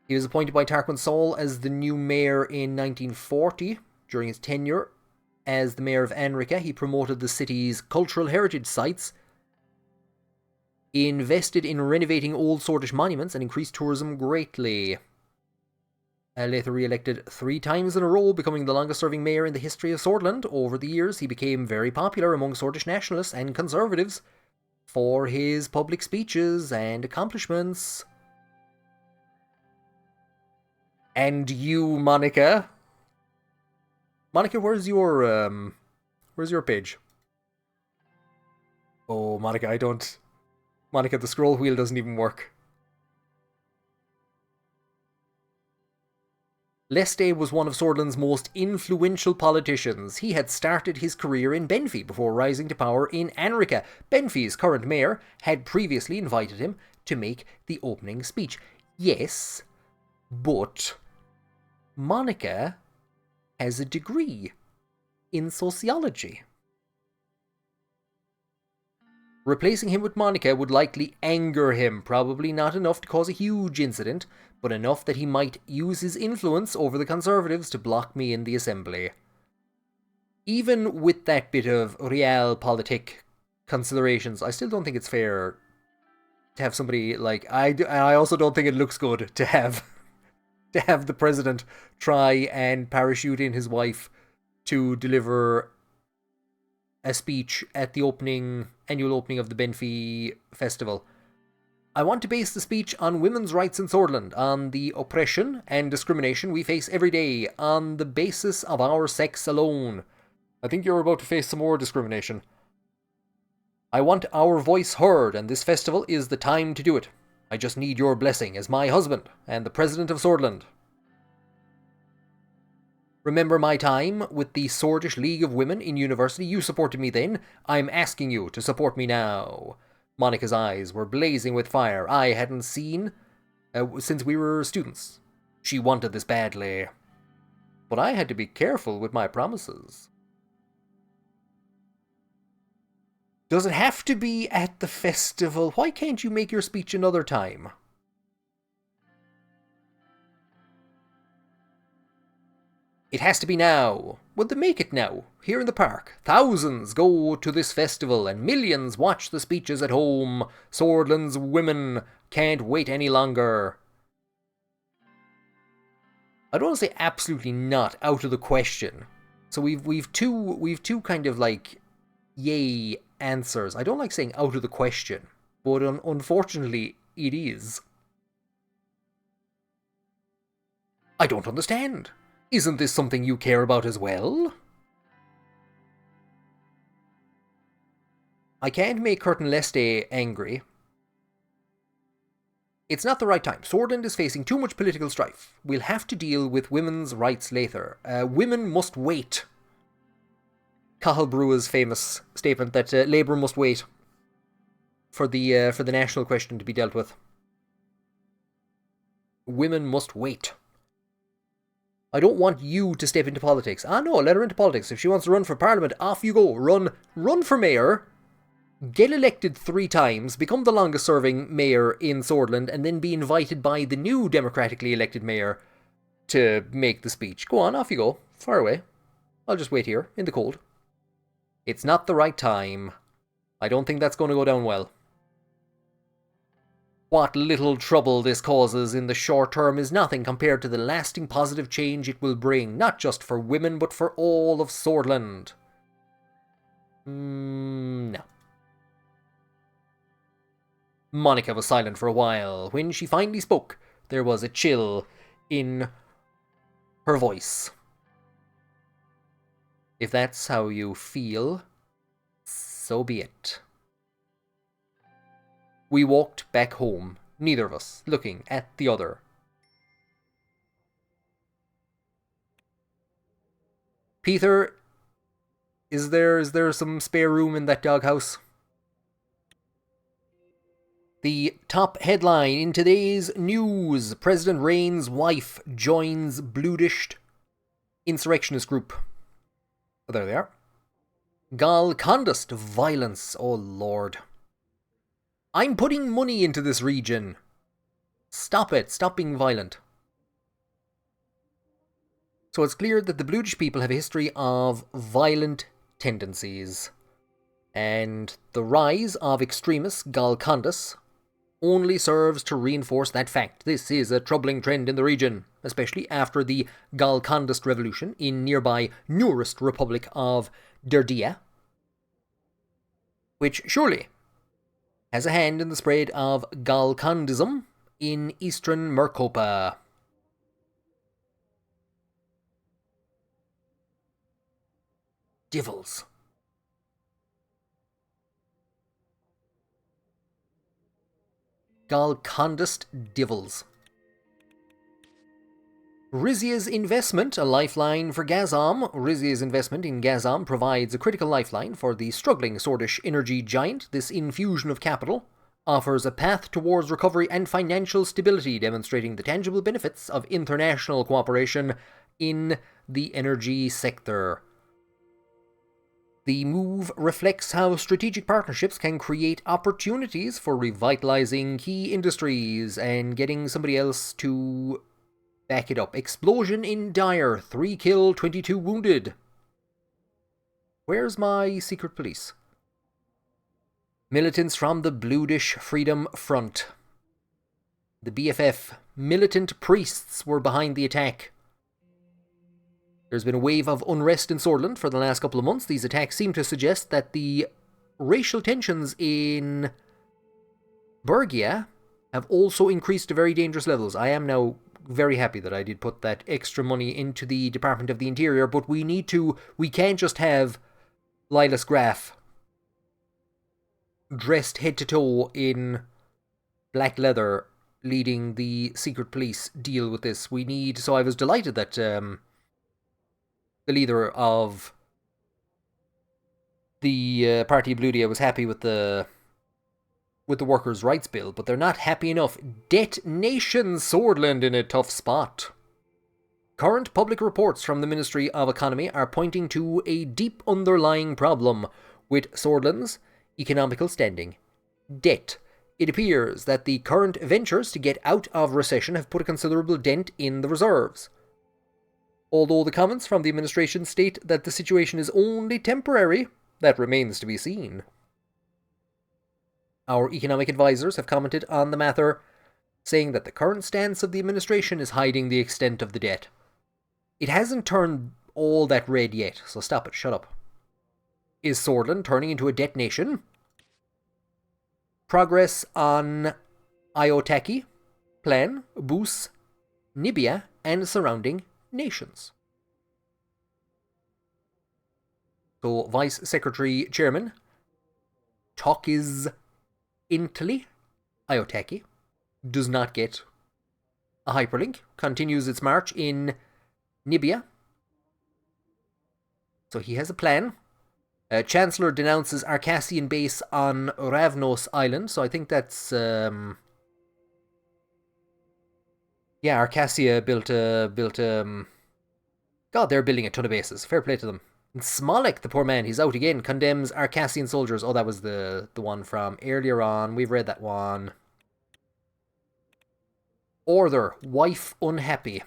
He was appointed by Tarquain Soll as the new mayor in 1940. During his tenure as the mayor of Anrica, he promoted the city's cultural heritage sites, invested in renovating old Sordland monuments, and increased tourism greatly. Later re-elected 3 times in a row, becoming the longest-serving mayor in the history of Sordland. Over the years, he became very popular among Sordland nationalists and conservatives for his public speeches and accomplishments. And you, Monica? Monica, where's your page? Oh, Monica, Monica, the scroll wheel doesn't even work. Leste was one of Sordland's most influential politicians. He had started his career in Benfey before rising to power in Anrica. Benfey's current mayor had previously invited him to make the opening speech. Yes, but Monica has a degree in sociology. Replacing him with Monica would likely anger him, probably not enough to cause a huge incident, but enough that he might use his influence over the Conservatives to block me in the Assembly. Even with that bit of realpolitik considerations, I still don't think it's fair to have somebody like... I also don't think it looks good to have the president try and parachute in his wife to deliver a speech at the annual opening of the Benfey Festival. I want to base the speech on women's rights in Sordland, on the oppression and discrimination we face every day, on the basis of our sex alone. I think you're about to face some more discrimination. I want our voice heard, and this festival is the time to do it. I just need your blessing as my husband and the president of Sordland. Remember my time with the Swordish League of Women in university? You supported me then. I'm asking you to support me now. Monica's eyes were blazing with fire I hadn't seen since we were students. She wanted this badly. But I had to be careful with my promises. Does it have to be at the festival? Why can't you make your speech another time? It has to be now. Well, then make it now, here in the park. Thousands go to this festival, and millions watch the speeches at home. Sordland's women can't wait any longer. I don't want to say absolutely not, out of the question. So we've two kind of like yay answers. I don't like saying out of the question, but unfortunately it is. I don't understand. Isn't this something you care about as well? I can't make Curtin Leste angry. It's not the right time. Sordland is facing too much political strife. We'll have to deal with women's rights later. Women must wait. Cathal Brugha's famous statement that Labour must wait for the national question to be dealt with. Women must wait. I don't want you to step into politics. Ah, no, let her into politics. If she wants to run for parliament, off you go. Run for mayor, get elected 3 times, become the longest serving mayor in Sordland, and then be invited by the new democratically elected mayor to make the speech. Go on, off you go. Far away. I'll just wait here, in the cold. It's not the right time. I don't think that's going to go down well. What little trouble this causes in the short term is nothing compared to the lasting positive change it will bring, not just for women, but for all of Sordland. No. Monica was silent for a while. When she finally spoke, there was a chill in her voice. If that's how you feel, so be it. We walked back home, neither of us looking at the other. Peter, is there some spare room in that doghouse? The top headline in today's news: President Rain's wife joins Bludish insurrectionist group. Oh, there they are. Gal Condust violence, oh lord. I'm putting money into this region. Stop it. Stop being violent. So it's clear that the Bludish people have a history of violent tendencies. And the rise of extremists, Galcondas, only serves to reinforce that fact. This is a troubling trend in the region, especially after the Galcondist revolution in nearby Nearest Republic of Derdia, which surely has a hand in the spread of Galcondism in eastern Mercopa. Divils. Galcondist divils. Rizia's investment, a lifeline for Gazom. Rizia's investment in Gazom provides a critical lifeline for the struggling Sordish energy giant. This infusion of capital offers a path towards recovery and financial stability, demonstrating the tangible benefits of international cooperation in the energy sector. The move reflects how strategic partnerships can create opportunities for revitalizing key industries and getting somebody else to back it up. Explosion in Dyer. 3 killed, 22 wounded. Where's my secret police? Militants from the Bludish Freedom Front. The BFF. Militant priests were behind the attack. There's been a wave of unrest in Sordland for the last couple of months. These attacks seem to suggest that the racial tensions in Bergia have also increased to very dangerous levels. I am now very happy that I did put that extra money into the Department of the Interior, but we can't just have Lilas Graf dressed head to toe in black leather leading the secret police deal with this. So I was delighted that the leader of the Party Bludia was happy with the workers' rights bill, but they're not happy enough. Detonation Sordland in a tough spot. Current public reports from the Ministry of Economy are pointing to a deep underlying problem with Sordland's economical standing. Debt. It appears that the current ventures to get out of recession have put a considerable dent in the reserves. Although the comments from the administration state that the situation is only temporary, that remains to be seen. Our economic advisors have commented on the matter, saying that the current stance of the administration is hiding the extent of the debt. It hasn't turned all that red yet, so stop it, shut up. Is Sordland turning into a debt nation? Progress on Iotaki, Plan, Boos, Nibia, and surrounding nations. So, Vice Secretary Chairman, Talkiz Intli, Iotaki, does not get a hyperlink, continues its march in Nibia. So he has a plan. Chancellor denounces Arcassian base on Ravnos Island, so I think that's... yeah, Arcassia built God, they're building a ton of bases. Fair play to them. And Smolik, the poor man, he's out again, condemns Arcassian soldiers. Oh, that was the one from earlier on. We've read that one. Order, wife unhappy.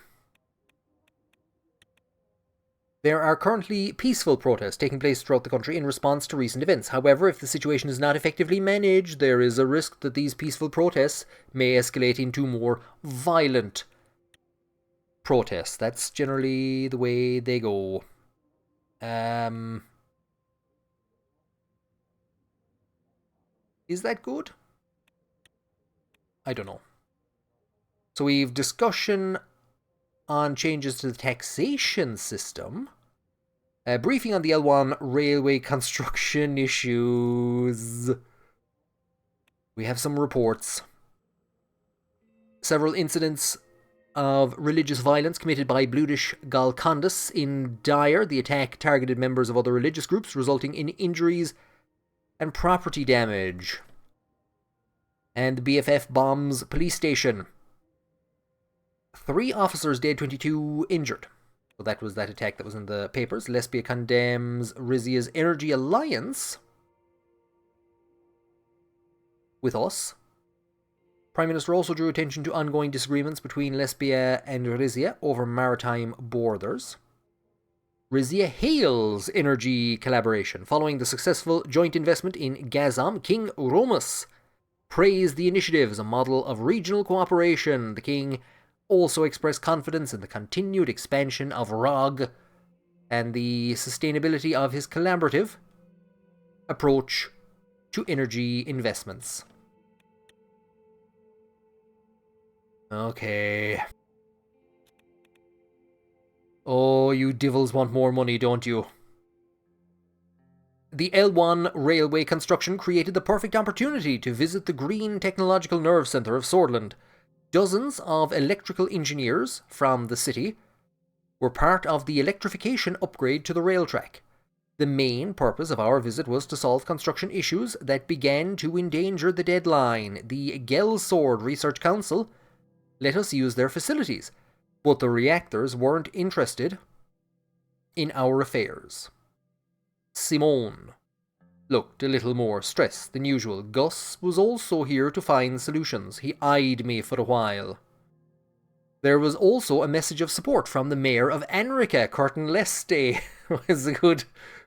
There are currently peaceful protests taking place throughout the country in response to recent events. However, if the situation is not effectively managed, there is a risk that these peaceful protests may escalate into more violent protests. That's generally the way they go. Is that good? I don't know. So we've discussion on changes to the taxation system. A briefing on the L1 railway construction issues. We have some reports. Several incidents of religious violence committed by Bludish Galkandus in Dyer. The attack targeted members of other religious groups, resulting in injuries and property damage. And the BFF bombs police station. 3 officers dead, 22 injured. So that was that attack that was in the papers. Lesbia condemns Rizia's energy alliance with us. Prime Minister also drew attention to ongoing disagreements between Lesbia and Rizia over maritime borders. Rizia hails energy collaboration. Following the successful joint investment in Gazom, King Romus praised the initiative as a model of regional cooperation. The king also expressed confidence in the continued expansion of ROG and the sustainability of his collaborative approach to energy investments. Okay. Oh, you divils want more money, don't you? The L1 railway construction created the perfect opportunity to visit the Green Technological Nerve Centre of Sordland. Dozens of electrical engineers from the city were part of the electrification upgrade to the rail track. The main purpose of our visit was to solve construction issues that began to endanger the deadline. The Gelsord Research Council let us use their facilities, but the reactors weren't interested in our affairs. Simone looked a little more stressed than usual. Gus was also here to find solutions. He eyed me for a while. There was also a message of support from the mayor of Anrica, Curtin Leste,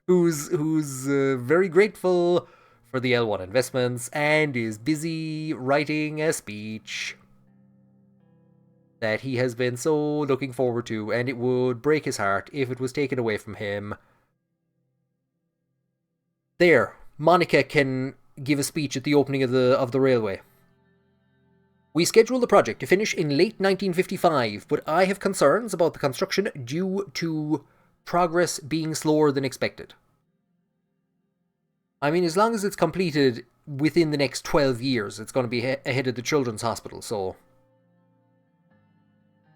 who's very grateful for the L1 investments and is busy writing a speech that he has been so looking forward to, and it would break his heart if it was taken away from him. There, Monica can give a speech at the opening of the railway. We scheduled the project to finish in late 1955, but I have concerns about the construction due to progress being slower than expected. I mean, as long as it's completed within the next 12 years, it's going to be ahead of the Children's Hospital, so...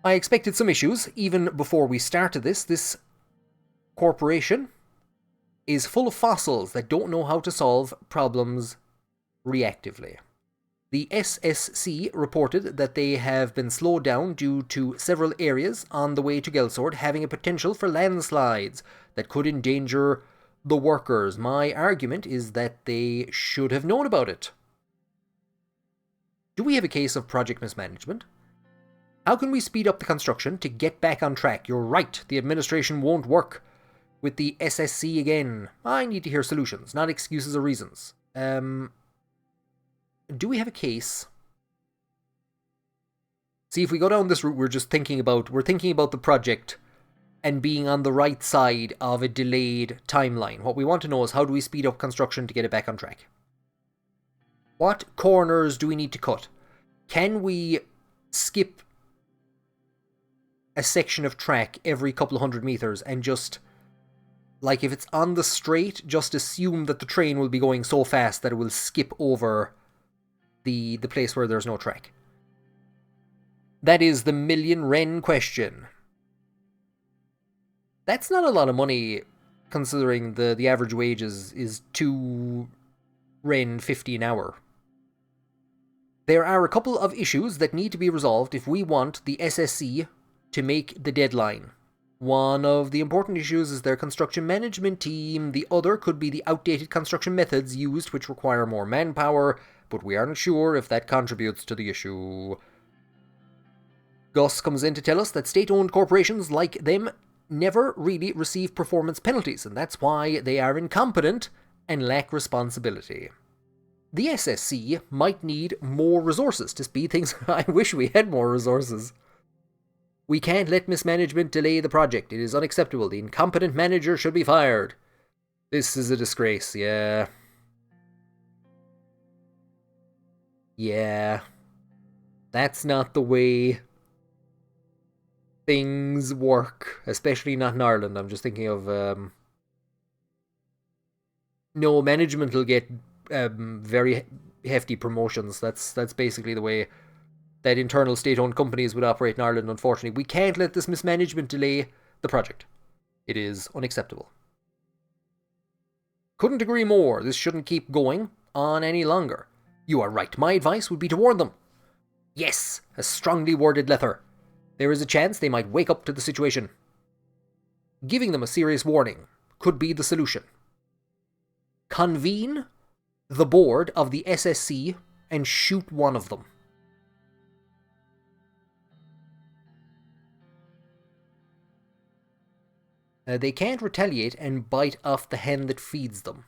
I expected some issues even before we started this. This corporation is full of fossils that don't know how to solve problems reactively. The SSC reported that they have been slowed down due to several areas on the way to Gelsord having a potential for landslides that could endanger the workers. My argument is that they should have known about it. Do we have a case of project mismanagement? How can we speed up the construction to get back on track? You're right, the administration won't work with the SSC again. I need to hear solutions, not excuses or reasons. Do we have a case? See, if we go down this route, we're thinking about the project and being on the right side of a delayed timeline. What we want to know is how do we speed up construction to get it back on track? What corners do we need to cut? Can we skip a section of track every couple of 100 meters and just, like, if it's on the straight, just assume that the train will be going so fast that it will skip over the place where there's no track? That is the million ren question. That's not a lot of money, considering the average wage is 2 ren 50 an hour. There are a couple of issues that need to be resolved if we want the SSC to make the deadline. One of the important issues is their construction management team. The other could be the outdated construction methods used, which require more manpower, but we aren't sure if that contributes to the issue. Gus comes in to tell us that state-owned corporations like them never really receive performance penalties, and that's why they are incompetent and lack responsibility. The SSC might need more resources to speed things. I wish we had more resources. We can't let mismanagement delay the project. It is unacceptable. The incompetent manager should be fired. This is a disgrace, yeah. Yeah. That's not the way things work, especially not in Ireland. I'm just thinking of... No, management will get very hefty promotions. That's basically the way that internal state-owned companies would operate in Ireland, unfortunately. We can't let this mismanagement delay the project. It is unacceptable. Couldn't agree more. This shouldn't keep going on any longer. You are right. My advice would be to warn them. Yes, a strongly worded letter. There is a chance they might wake up to the situation. Giving them a serious warning could be the solution. Convene the board of the SSC and shoot one of them. They can't retaliate and bite off the hand that feeds them.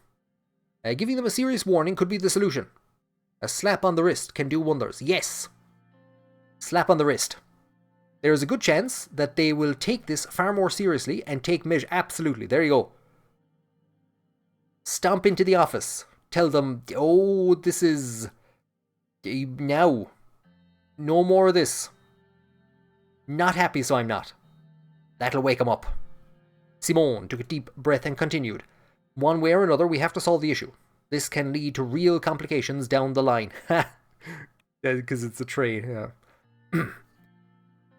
Giving them a serious warning could be the solution. A slap on the wrist can do wonders. Yes! Slap on the wrist. There is a good chance that they will take this far more seriously and take measure. Absolutely, there you go. Stomp into the office. Tell them, oh, this is... now. No more of this. Not happy, so I'm not. That'll wake them up. Simone took a deep breath and continued. One way or another, we have to solve the issue. This can lead to real complications down the line. Ha! Because it's a train, yeah.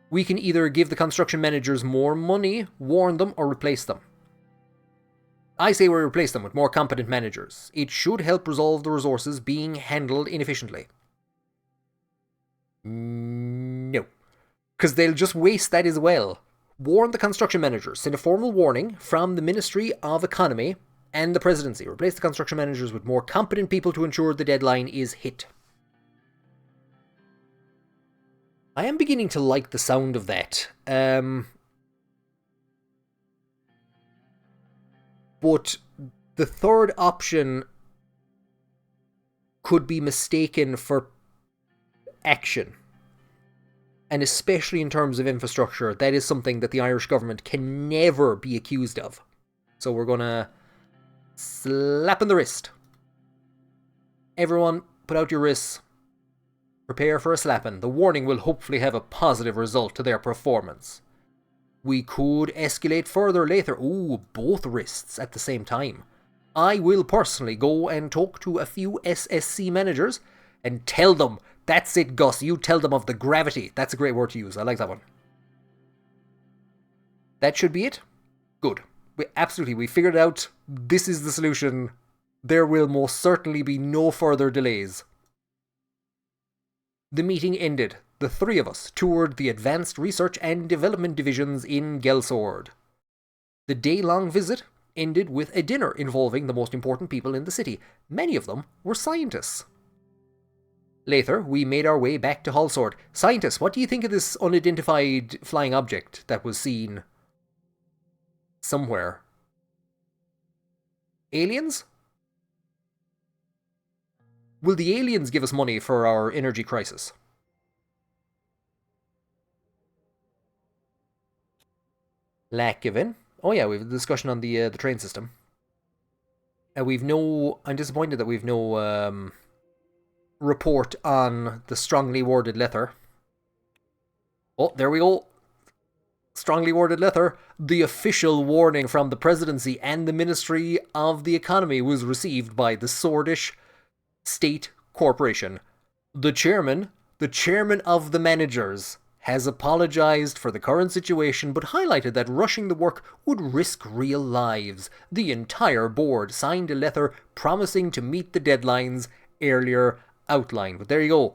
We can either give the construction managers more money, warn them, or replace them. I say we replace them with more competent managers. It should help resolve the resources being handled inefficiently. No. Because they'll just waste that as well. Warn the construction managers. Send a formal warning from the Ministry of Economy and the Presidency. Replace the construction managers with more competent people to ensure the deadline is hit. I am beginning to like the sound of that. But the third option could be mistaken for action. And especially in terms of infrastructure, that is something that the Irish government can never be accused of. So we're gonna slap in the wrist. Everyone, put out your wrists. Prepare for a slapping. The warning will hopefully have a positive result to their performance. We could escalate further later. Ooh, both wrists at the same time. I will personally go and talk to a few SSC managers and tell them, that's it, Gus, you tell them of the gravity. That's a great word to use. I like that one. That should be it. Good. We figured it out. This is the solution. There will most certainly be no further delays. The meeting ended. The three of us toured the Advanced Research and Development Divisions in Gelsord. The day-long visit ended with a dinner involving the most important people in the city. Many of them were scientists. Later, we made our way back to Hallsord. Scientists, what do you think of this unidentified flying object that was seen somewhere? Aliens? Will the aliens give us money for our energy crisis? Lackivin. Oh yeah, we have a discussion on the train system. I'm disappointed that we've no report on the strongly worded letter. Oh, there we go. Strongly worded letter. The official warning from the Presidency and the Ministry of the Economy was received by the Swordish State Corporation. The chairman of the managers, has apologised for the current situation but highlighted that rushing the work would risk real lives. The entire board signed a letter promising to meet the deadlines earlier outlined. But there you go.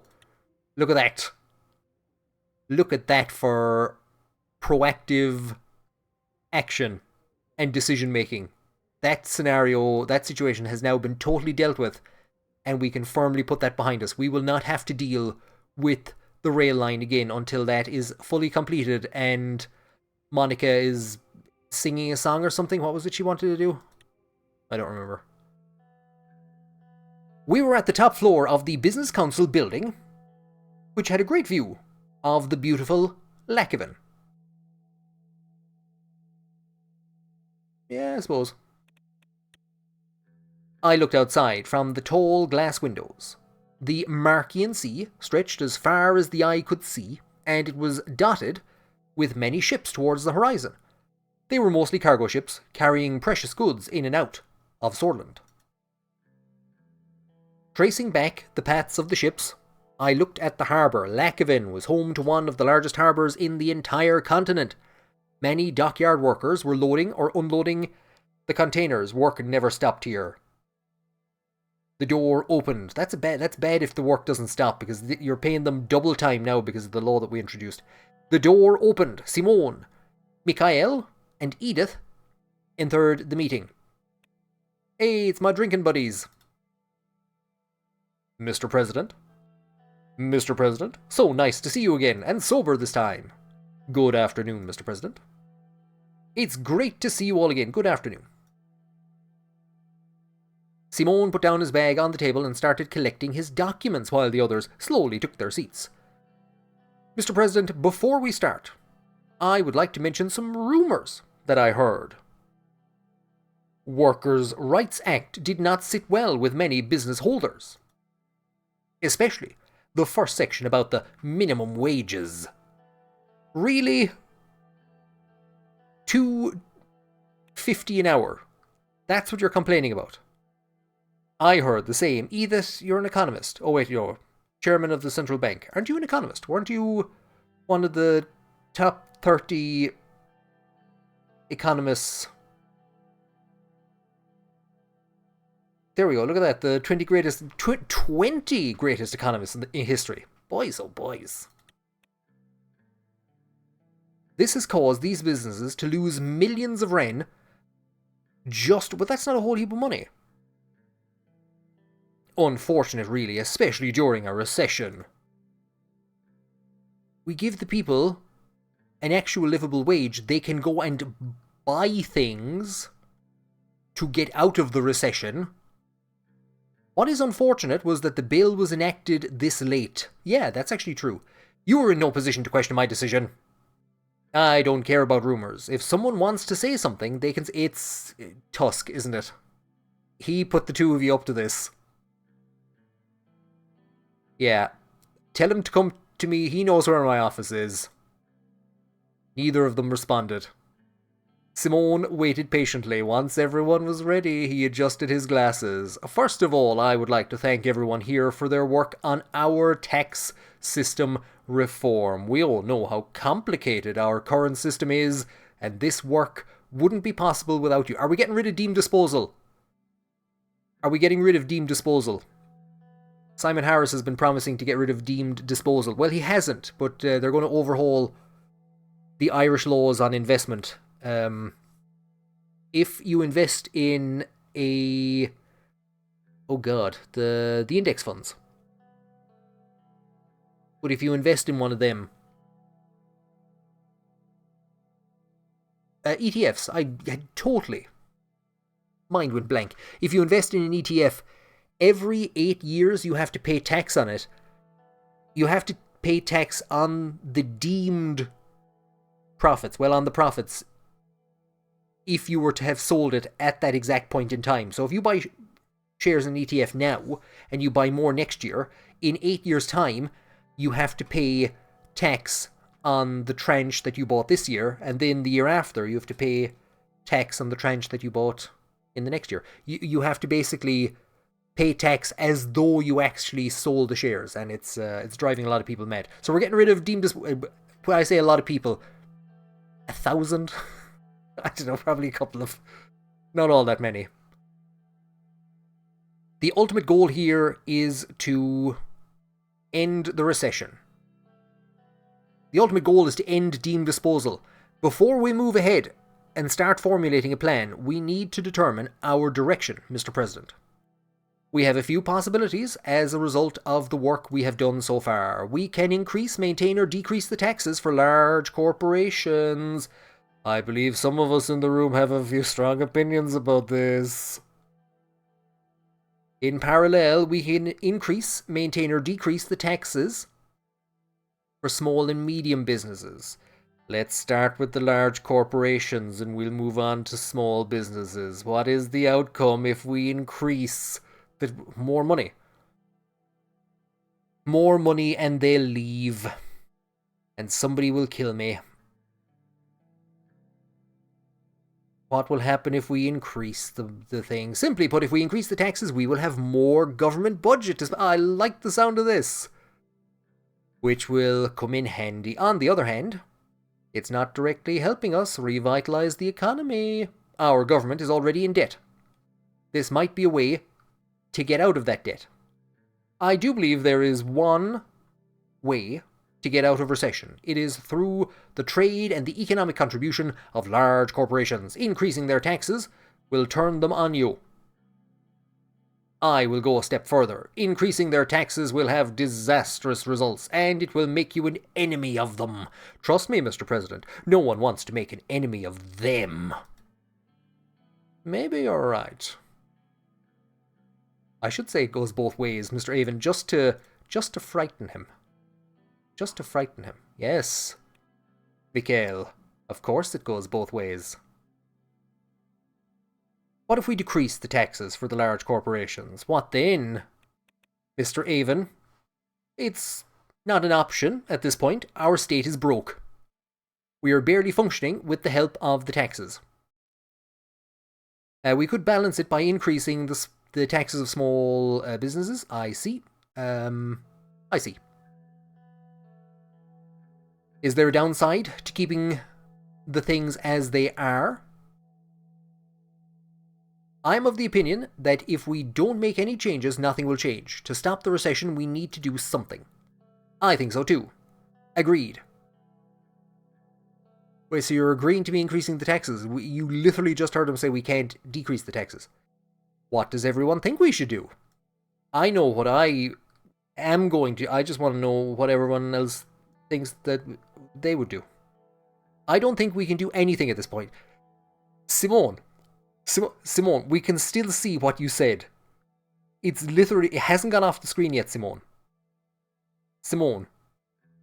Look at that. Look at that for proactive action and decision making. That scenario, that situation has now been totally dealt with, and we can firmly put that behind us. We will not have to deal with the rail line again until that is fully completed and Monica is singing a song or something. What was it she wanted to do? I don't remember. We were at the top floor of the Business Council building, which had a great view of the beautiful Lackivin. Yeah, I suppose. I looked outside from the tall glass windows. The Marquian Sea stretched as far as the eye could see, and it was dotted with many ships towards the horizon. They were mostly cargo ships, carrying precious goods in and out of Sordland. Tracing back the paths of the ships, I looked at the harbour. Lackivin was home to one of the largest harbours in the entire continent. Many dockyard workers were loading or unloading the containers. Work never stopped here. The door opened. That's bad if the work doesn't stop, because you're paying them double time now because of the law that we introduced. The door opened. Simone, Mikhail, and Edith entered the meeting. Hey, it's my drinking buddies. Mr. President. Mr. President, so nice to see you again, and sober this time. Good afternoon, Mr. President. It's great to see you all again. Good afternoon. Simone put down his bag on the table and started collecting his documents while the others slowly took their seats. Mr. President, before we start, I would like to mention some rumours that I heard. Workers' Rights Act did not sit well with many business holders. Especially the first section about the minimum wages. Really? $2.50 an hour. That's what you're complaining about. I heard the same. Edith, you're an economist. Oh wait, you're chairman of the central bank. Aren't you an economist? Weren't you one of the top 30 economists. There we go, look at that. The 20 greatest economists in history. Boys, oh boys. This has caused these businesses to lose millions of ren but that's not a whole heap of money. Unfortunate, really, especially during a recession. We give the people an actual livable wage. They can go and buy things to get out of the recession. What is unfortunate was that the bill was enacted this late. Yeah, that's actually true. You were in no position to question my decision. I don't care about rumors. If someone wants to say something, they can. It's Tusk, isn't it? He put the two of you up to this. Yeah. Tell him to come to me. He knows where my office is. Neither of them responded. Simone waited patiently. Once everyone was ready, he adjusted his glasses. First of all, I would like to thank everyone here for their work on our tax system reform. We all know how complicated our current system is, and this work wouldn't be possible without you. Are we getting rid of deemed disposal? Are we getting rid of deemed disposal? Simon Harris has been promising to get rid of deemed disposal. Well, he hasn't, but they're going to overhaul the Irish laws on investment. If you invest in the index funds. But if you invest in one of them, ETFs, I totally, mind went blank. If you invest in an ETF, every 8 years you have to pay tax on it. You have to pay tax on the deemed profits. Well, on the profits, if you were to have sold it at that exact point in time. So if you buy shares in ETF now, and you buy more next year, in 8 years' time, you have to pay tax on the tranche that you bought this year, and then the year after, you have to pay tax on the tranche that you bought in the next year. You have to basically pay tax as though you actually sold the shares, and it's driving a lot of people mad. So we're getting rid of deemed when I say a lot of people, 1,000? I don't know, probably a couple of, not all that many. The ultimate goal here is to end the recession. The ultimate goal is to end deemed disposal. Before we move ahead and start formulating a plan, we need to determine our direction, Mr. President. We have a few possibilities as a result of the work we have done so far. We can increase, maintain, or decrease the taxes for large corporations. I believe some of us in the room have a few strong opinions about this. In parallel, we can increase, maintain, or decrease the taxes for small and medium businesses. Let's start with the large corporations and we'll move on to small businesses. What is the outcome if we increase more money? More money and they'll leave. And somebody will kill me. What will happen if we increase the thing? Simply put, if we increase the taxes, we will have more government budget. I like the sound of this. Which will come in handy. On the other hand, it's not directly helping us revitalize the economy. Our government is already in debt. This might be a way to get out of that debt. I do believe there is one way to get out of recession. It is through the trade and the economic contribution of large corporations. Increasing their taxes will turn them on you. I will go a step further. Increasing their taxes will have disastrous results, and it will make you an enemy of them. Trust me, Mr. President, no one wants to make an enemy of them. Maybe you're right. I should say it goes both ways, Mr. Avon, just to frighten him. Just to frighten him. Yes. Mikhail, of course it goes both ways. What if we decrease the taxes for the large corporations? What then, Mr. Avon? It's not an option at this point. Our state is broke. We are barely functioning with the help of the taxes. We could balance it by increasing the taxes of small businesses. I see. Is there a downside to keeping the things as they are? I'm of the opinion that if we don't make any changes, nothing will change. To stop the recession, we need to do something. I think so too. Agreed. Wait, so you're agreeing to me increasing the taxes? You literally just heard him say we can't decrease the taxes. What does everyone think we should do? I know what I am going to. I just want to know what everyone else thinks that they would do. I don't think we can do anything at this point. Simone, we can still see what you said. It's literally, it hasn't gone off the screen yet, Simone. Simone,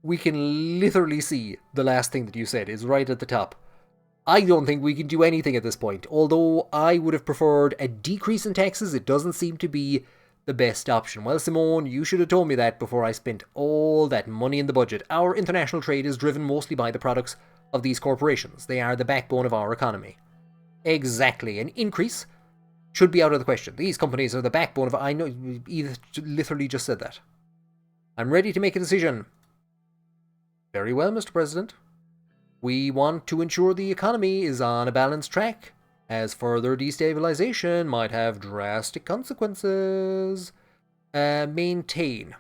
we can literally see the last thing that you said is right at the top. I don't think we can do anything at this point. Although I would have preferred a decrease in taxes, it doesn't seem to be the best option. Well, Simone, you should have told me that before I spent all that money in the budget. Our international trade is driven mostly by the products of these corporations. They are the backbone of our economy. Exactly. An increase should be out of the question. These companies are the backbone of... I know, Edith literally just said that. I'm ready to make a decision. Very well, Mr. President. We want to ensure the economy is on a balanced track, as further destabilization might have drastic consequences. Maintain.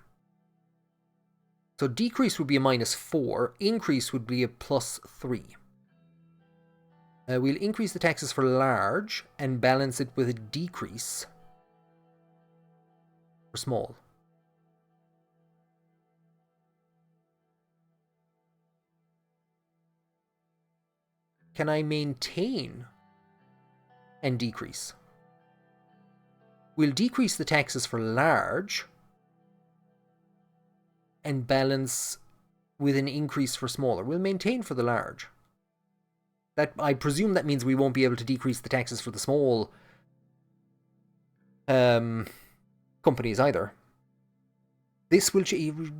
So decrease would be a -4, increase would be a +3. We'll increase the taxes for large and balance it with a decrease for small. Can I maintain and decrease? We'll decrease the taxes for large and balance with an increase for smaller. We'll maintain for the large. That, I presume that means we won't be able to decrease the taxes for the small companies either. This will change.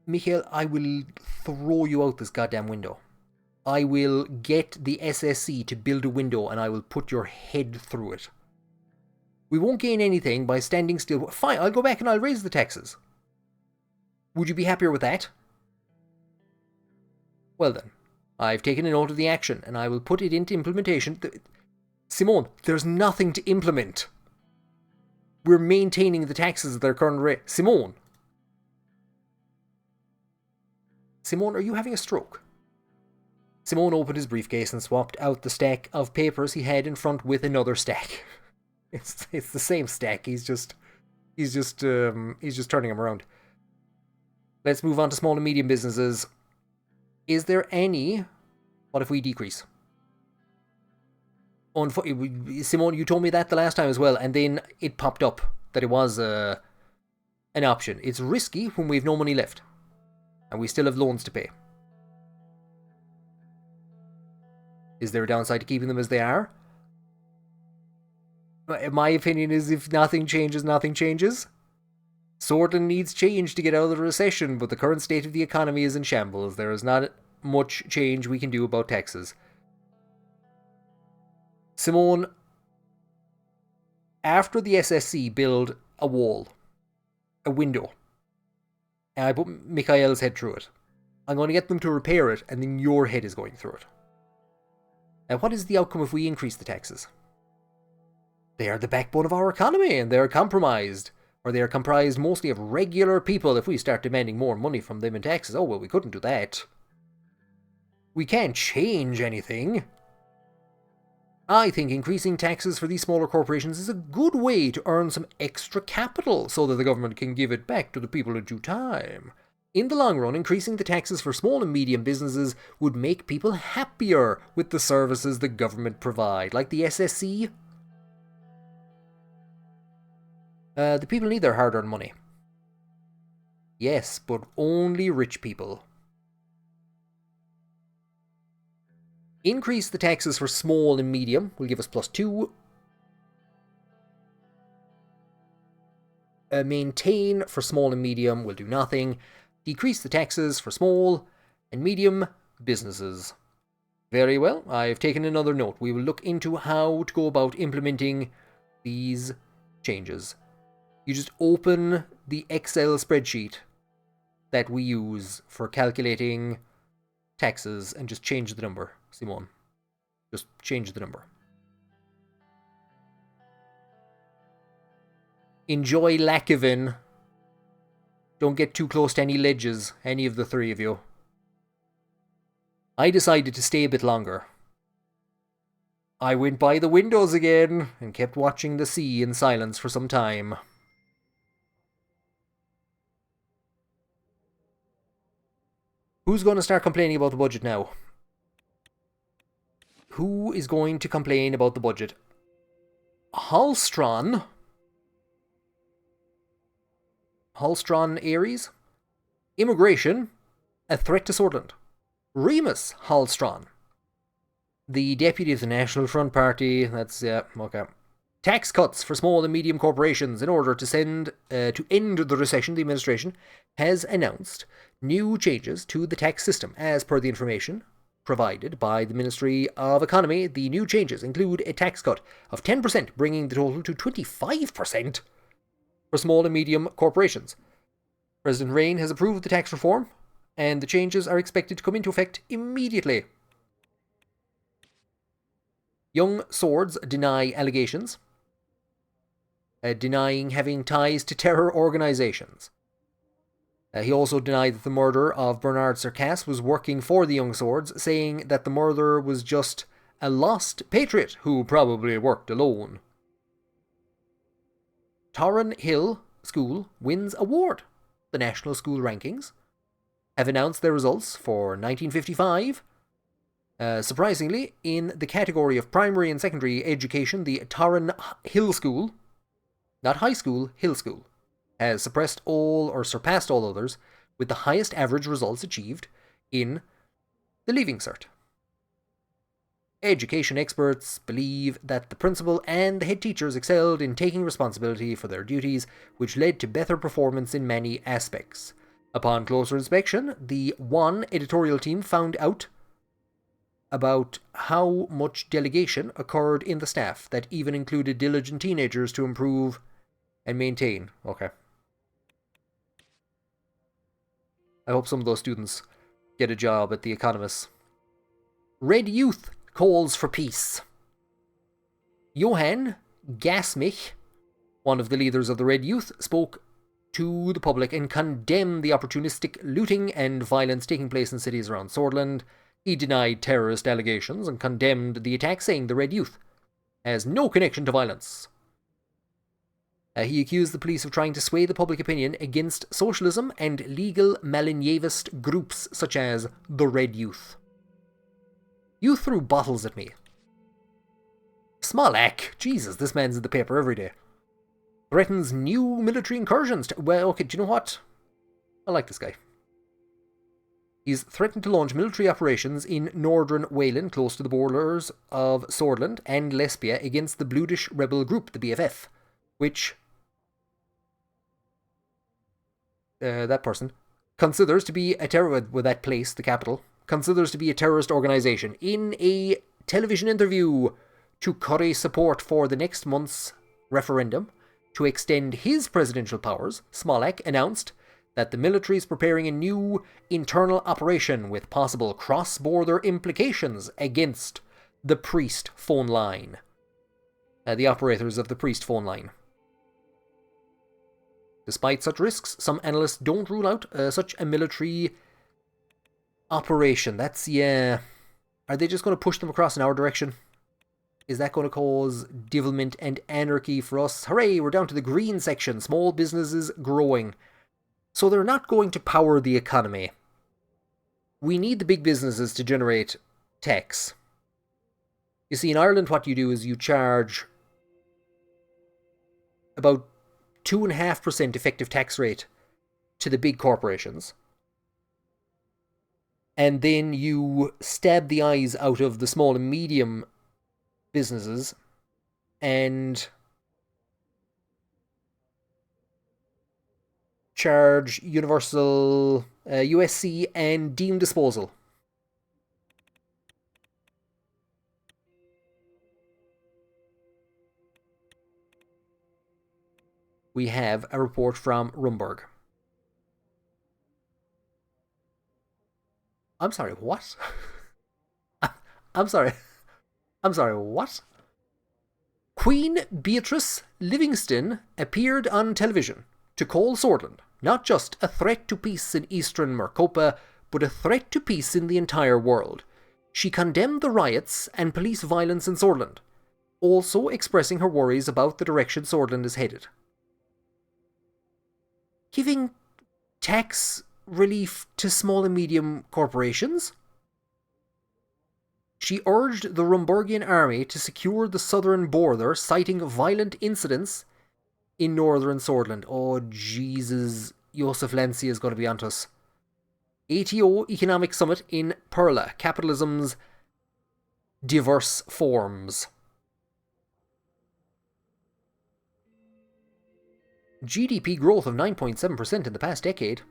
Mikhail, I will throw you out this goddamn window. I will get the SSC to build a window and I will put your head through it. We won't gain anything by standing still. Fine, I'll go back and I'll raise the taxes. Would you be happier with that? Well then, I've taken a note of the action and I will put it into implementation. Simone, there's nothing to implement. We're maintaining the taxes at their current rate. Simone, are you having a stroke? Simone opened his briefcase and swapped out the stack of papers he had in front with another stack. It's the same stack. He's just turning them around. Let's move on to small and medium businesses. Is there any? What if we decrease? Simone, you told me that the last time as well, and then it popped up that it was an option. It's risky when we have no money left, and we still have loans to pay. Is there a downside to keeping them as they are? My opinion is if nothing changes, nothing changes. Sordland needs change to get out of the recession, but the current state of the economy is in shambles. There is not much change we can do about taxes. Simone, after the SSC build a wall, a window, and I put Mikhail's head through it, I'm going to get them to repair it, and then your head is going through it. Now, what is the outcome if we increase the taxes? They are the backbone of our economy, and they're compromised. Or they are comprised mostly of regular people. If we start demanding more money from them in taxes, oh, well, we couldn't do that. We can't change anything. I think increasing taxes for these smaller corporations is a good way to earn some extra capital so that the government can give it back to the people in due time. In the long run, increasing the taxes for small and medium businesses would make people happier with the services the government provide, like the SSC. The people need their hard-earned money. Yes, but only rich people. Increase the taxes for small and medium will give us +2. Maintain for small and medium will do nothing. Decrease the taxes for small and medium businesses. Very well, I've taken another note. We will look into how to go about implementing these changes. You just open the Excel spreadsheet that we use for calculating taxes and just change the number, Simone. Just change the number. Enjoy Lackavin. Don't get too close to any ledges, any of the three of you. I decided to stay a bit longer. I went by the windows again and kept watching the sea in silence for some time. Who's going to start complaining about the budget now? Who is going to complain about the budget? Hallstrand Ares. Immigration, a threat to Sordland. Remus Hallstrand, the deputy of the National Front Party. That's, yeah, okay. Tax cuts for small and medium corporations in order to end the recession. The administration has announced new changes to the tax system. As per the information provided by the Ministry of Economy, the new changes include a tax cut of 10%, bringing the total to 25% for small and medium corporations. President Rain has approved the tax reform, and the changes are expected to come into effect immediately. Young Swords deny allegations, denying having ties to terror organisations. He also denied that the murderer of Bernard Cercas was working for the Young Swords, saying that the murderer was just a lost patriot who probably worked alone. Torrin Hill School wins award. The National School Rankings have announced their results for 1955. Surprisingly, in the category of primary and secondary education, the Torrin Hill School, not high school, Hill School, has surpassed all others with the highest average results achieved in the Leaving Cert. Education experts believe that the principal and the head teachers excelled in taking responsibility for their duties, which led to better performance in many aspects. Upon closer inspection, the one editorial team found out about how much delegation occurred in the staff that even included diligent teenagers to improve and maintain. Okay. I hope some of those students get a job at The Economist. Red Youth calls for peace. Johann Gasmich, one of the leaders of the Red Youth, spoke to the public and condemned the opportunistic looting and violence taking place in cities around Sordland. He denied terrorist allegations and condemned the attack, saying the Red Youth has no connection to violence. He accused the police of trying to sway the public opinion against socialism and legal Malinjevist groups such as the Red Youth. You threw bottles at me. Smolak, Jesus, this man's in the paper every day. Threatens new military incursions. Well, okay, do you know what? I like this guy. He's threatened to launch military operations in northern Wayland, close to the borders of Sordland and Lesbia, against the Bludish rebel group, the BFF, which that person considers to be a terrorist, with that place, the capital, considers to be a terrorist organisation. In a television interview to curry support for the next month's referendum to extend his presidential powers, Smolak announced that the military is preparing a new internal operation with possible cross-border implications against the Priest phone line. The operators of the Priest phone line. Despite such risks, some analysts don't rule out such a military operation. That's, yeah. Are they just going to push them across in our direction? Is that going to cause devilment and anarchy for us? Hooray, we're down to the green section. Small businesses growing. So they're not going to power the economy. We need the big businesses to generate tax. You see, in Ireland, what you do is you charge about 2.5% effective tax rate to the big corporations. And then you stab the eyes out of the small and medium businesses and charge universal USC and deemed disposal. We have a report from Rumburg. I'm sorry, what? I'm sorry. I'm sorry, what? Queen Beatrice Livingston appeared on television to call Sordland not just a threat to peace in eastern Marcopa, but a threat to peace in the entire world. She condemned the riots and police violence in Sordland, also expressing her worries about the direction Sordland is headed. Giving tax relief to small and medium corporations? She urged the Rumburgian army to secure the southern border, citing violent incidents in northern Sordland. Oh, Jesus. Joseph Lancia is going to be onto us. ATO Economic Summit in Perla. Capitalism's diverse forms. GDP growth of 9.7% in the past decade.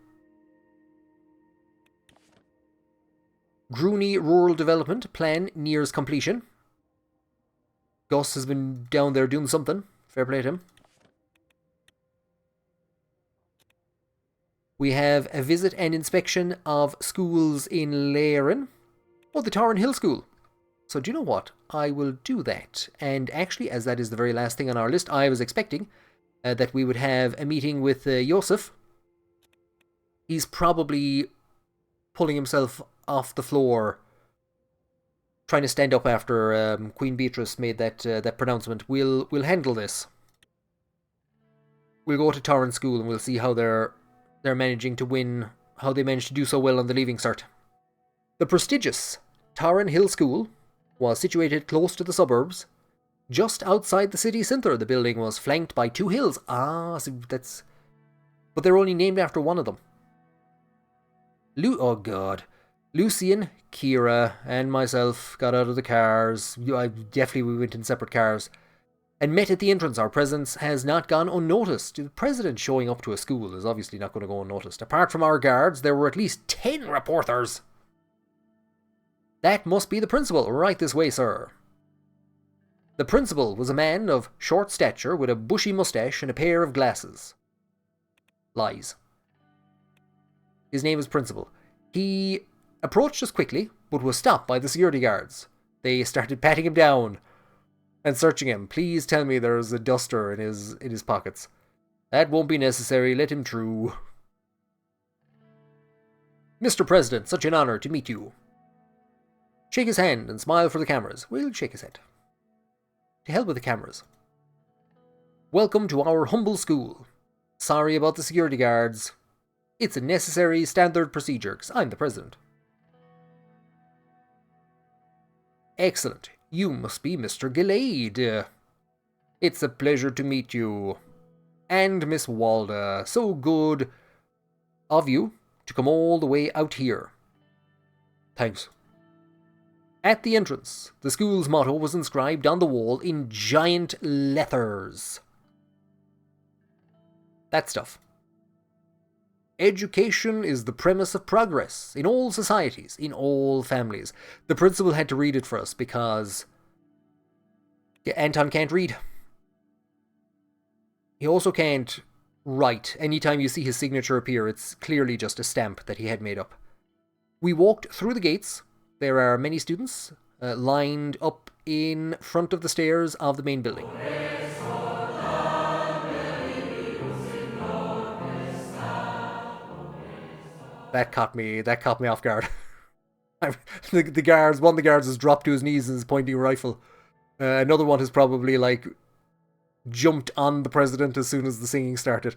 Grooney Rural Development Plan nears completion. Gus has been down there doing something. Fair play to him. We have a visit and inspection of schools in Laren. Oh, the Tarquain Hill School. So do you know what? I will do that. And actually, as that is the very last thing on our list, I was expecting that we would have a meeting with Joseph. He's probably pulling himself off the floor, trying to stand up after Queen Beatrice made that pronouncement. We'll handle this. We'll go to Tarquain School and we'll see how they're managing to win, how they managed to do so well on the Leaving Cert. The prestigious Tarquain Hill School was situated close to the suburbs, just outside the city centre. The building was flanked by two hills. So that's... But they're only named after one of them. Oh God. Lucian, Kira, and myself got out of the cars. We went in separate cars. And met at the entrance. Our presence has not gone unnoticed. The president showing up to a school is obviously not going to go unnoticed. Apart from our guards, there were at least 10 reporters. That must be the principal. Right this way, sir. The principal was a man of short stature with a bushy moustache and a pair of glasses. Lies. His name is Principal. He approached us quickly, but was stopped by the security guards. They started patting him down and searching him. Please tell me there's a duster in his pockets. That won't be necessary. Let him through. Mr. President, such an honor to meet you. Shake his hand and smile for the cameras. We'll shake his hand. To hell with the cameras. Welcome to our humble school. Sorry about the security guards. It's a necessary standard procedure, because I'm the president. Excellent. You must be Mr. Gillade. It's a pleasure to meet you. And Miss Walda. So good of you to come all the way out here. Thanks. At the entrance, the school's motto was inscribed on the wall in giant letters. That stuff. Education is the premise of progress in all societies, in all families. The principal had to read it for us because Anton can't read. He also can't write. Anytime you see his signature appear, it's clearly just a stamp that he had made up. We walked through the gates. There are many students lined up in front of the stairs of the main building. That caught me off guard. One of the guards has dropped to his knees and is pointing a rifle. Another one has probably jumped on the president as soon as the singing started.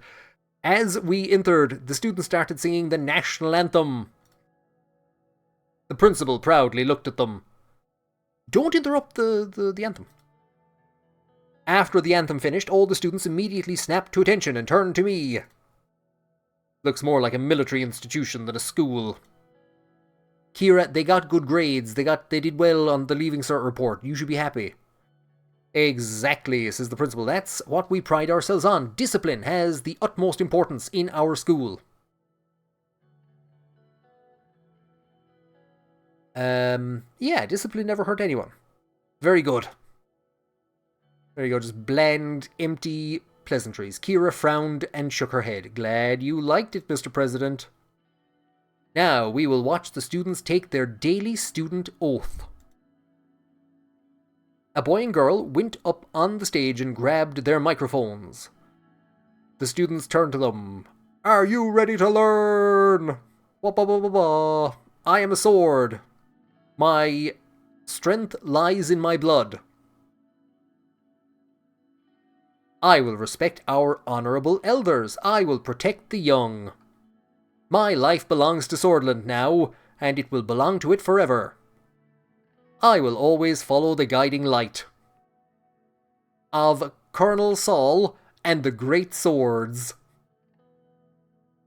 As we entered, the students started singing the national anthem. The principal proudly looked at them. Don't interrupt the anthem. After the anthem finished, all the students immediately snapped to attention and turned to me. Looks more like a military institution than a school. Kira, they got good grades. They did well on the Leaving Cert report. You should be happy. Exactly, says the principal. That's what we pride ourselves on. Discipline has the utmost importance in our school. Yeah, discipline never hurt anyone. Very good. Very good. Just bland, empty pleasantries. Kira frowned and shook her head. Glad you liked it, Mr. President. Now we will watch the students take their daily student oath. A boy and girl went up on the stage and grabbed their microphones. The students turned to them. Are you ready to learn? Wah, bah, bah, bah, bah. I am a sword. My strength lies in my blood. I will respect our honourable elders. I will protect the young. My life belongs to Sordland now, and it will belong to it forever. I will always follow the guiding light of Colonel Soll and the great swords.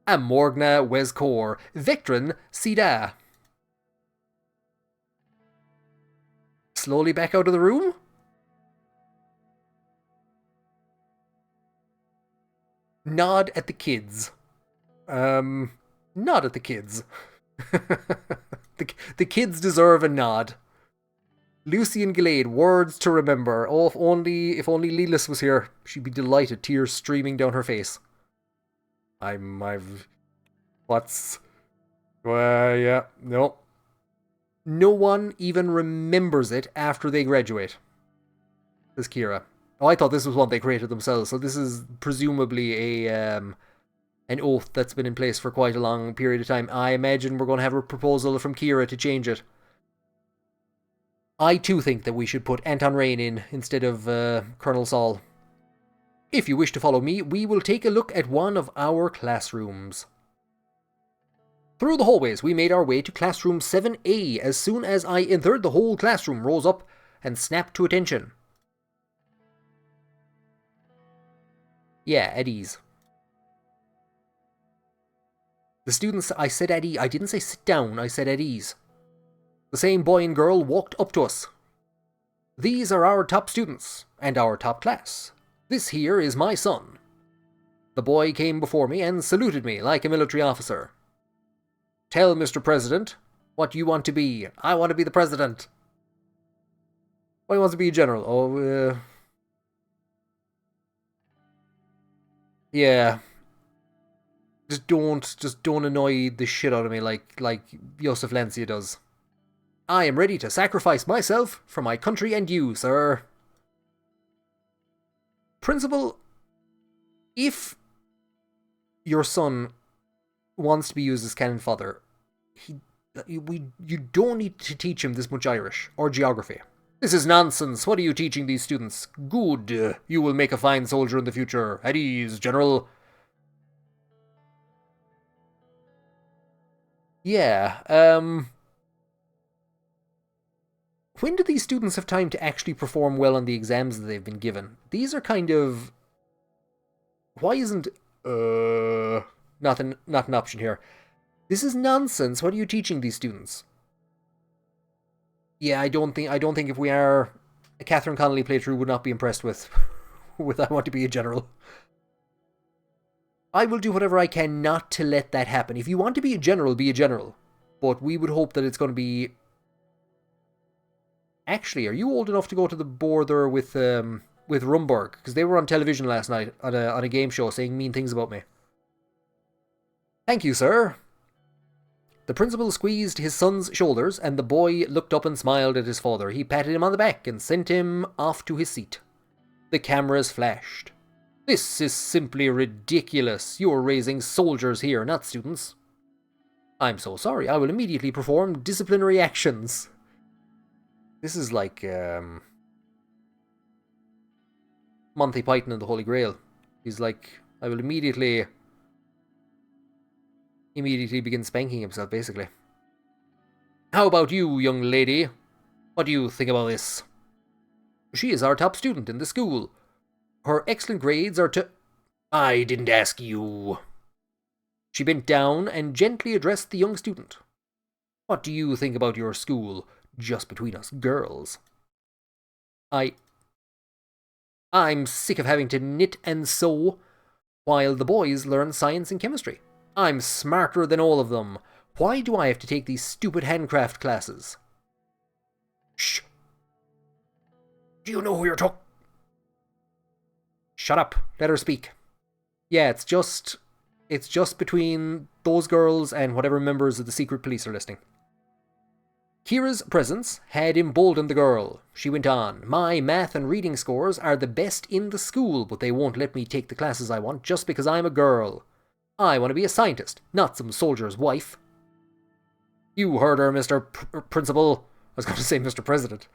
Amorgna Wescor, Vectrin Sida. Slowly back out of the room? Nod at the kids. Nod at the kids. the kids deserve a nod. Lucian Glade, words to remember. Oh, if only Lelis was here, she'd be delighted, tears streaming down her face. Yeah, no. No one even remembers it after they graduate. Says Kira. Oh, I thought this was one they created themselves, so this is presumably an oath that's been in place for quite a long period of time. I imagine we're going to have a proposal from Kira to change it. I too think that we should put Anton Rain in instead of Colonel Soll. If you wish to follow me, we will take a look at one of our classrooms. Through the hallways, we made our way to classroom 7A. As soon as I entered, the whole classroom rose up and snapped to attention. Yeah, at ease. The students, I said at ease. I didn't say sit down, I said at ease. The same boy and girl walked up to us. These are our top students, and our top class. This here is my son. The boy came before me and saluted me like a military officer. Tell Mr. President what you want to be. I want to be the president. Why wants to be a general? Oh, yeah. Just don't annoy the shit out of me like Josef Lancia does. I am ready to sacrifice myself for my country and you, sir. Principal, if your son wants to be used as cannon fodder, you don't need to teach him this much Irish or geography. This is nonsense. What are you teaching these students? Good. You will make a fine soldier in the future. At ease, General. Yeah, when do these students have time to actually perform well on the exams that they've been given? These are kind of... Why isn't... Not an option here. This is nonsense. What are you teaching these students? Yeah, I don't think if we are... A Catherine Connolly playthrough would not be impressed with I want to be a general. I will do whatever I can not to let that happen. If you want to be a general, be a general. But we would hope that it's going to be... Actually, are you old enough to go to the border with Rumburg? Because they were on television last night on a game show saying mean things about me. Thank you, sir. The principal squeezed his son's shoulders, and the boy looked up and smiled at his father. He patted him on the back and sent him off to his seat. The cameras flashed. This is simply ridiculous. You are raising soldiers here, not students. I'm so sorry. I will immediately perform disciplinary actions. This is like Monty Python and the Holy Grail. He's like, I will immediately begin spanking himself, basically. How about you, young lady? What do you think about this? She is our top student in the school. Her excellent grades are to... I didn't ask you. She bent down and gently addressed the young student. What do you think about your school? Just between us girls. I'm sick of having to knit and sew while the boys learn science and chemistry. I'm smarter than all of them. Why do I have to take these stupid handcraft classes? Shh. Do you know who you're talking? Shut up. Let her speak. Yeah, it's just It's just between those girls and whatever members of the secret police are listening. Kira's presence had emboldened the girl. She went on, "My math and reading scores are the best in the school, but they won't let me take the classes I want just because I'm a girl. I want to be a scientist, not some soldier's wife." "You heard her, Mr. Principal." I was going to say Mr. President.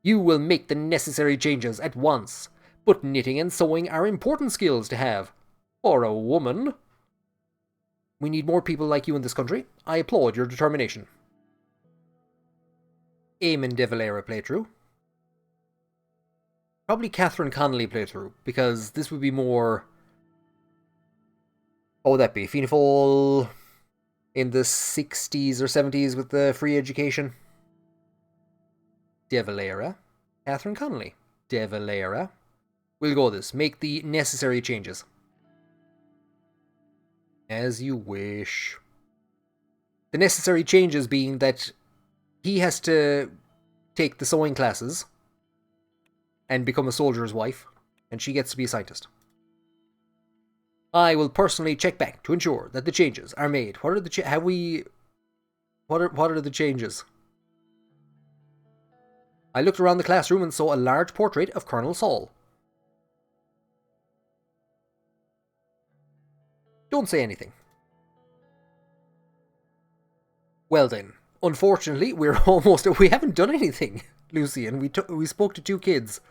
"You will make the necessary changes at once. But knitting and sewing are important skills to have. For a woman. We need more people like you in this country. I applaud your determination." Éamon de Valera playthrough. Probably Catherine Connolly playthrough, because this would be more... What would that be? Fianna Fáil in the 60s or 70s with the free education? De Valera. Catherine Connolly. De Valera. We'll go with this. Make the necessary changes. As you wish. The necessary changes being that he has to take the sewing classes and become a soldier's wife, and she gets to be a scientist. I will personally check back to ensure that the changes are made. What are the what are the changes? I looked around the classroom and saw a large portrait of Colonel Soll. Don't say anything. Well then, unfortunately, we haven't done anything, Lucian. We spoke to 2 kids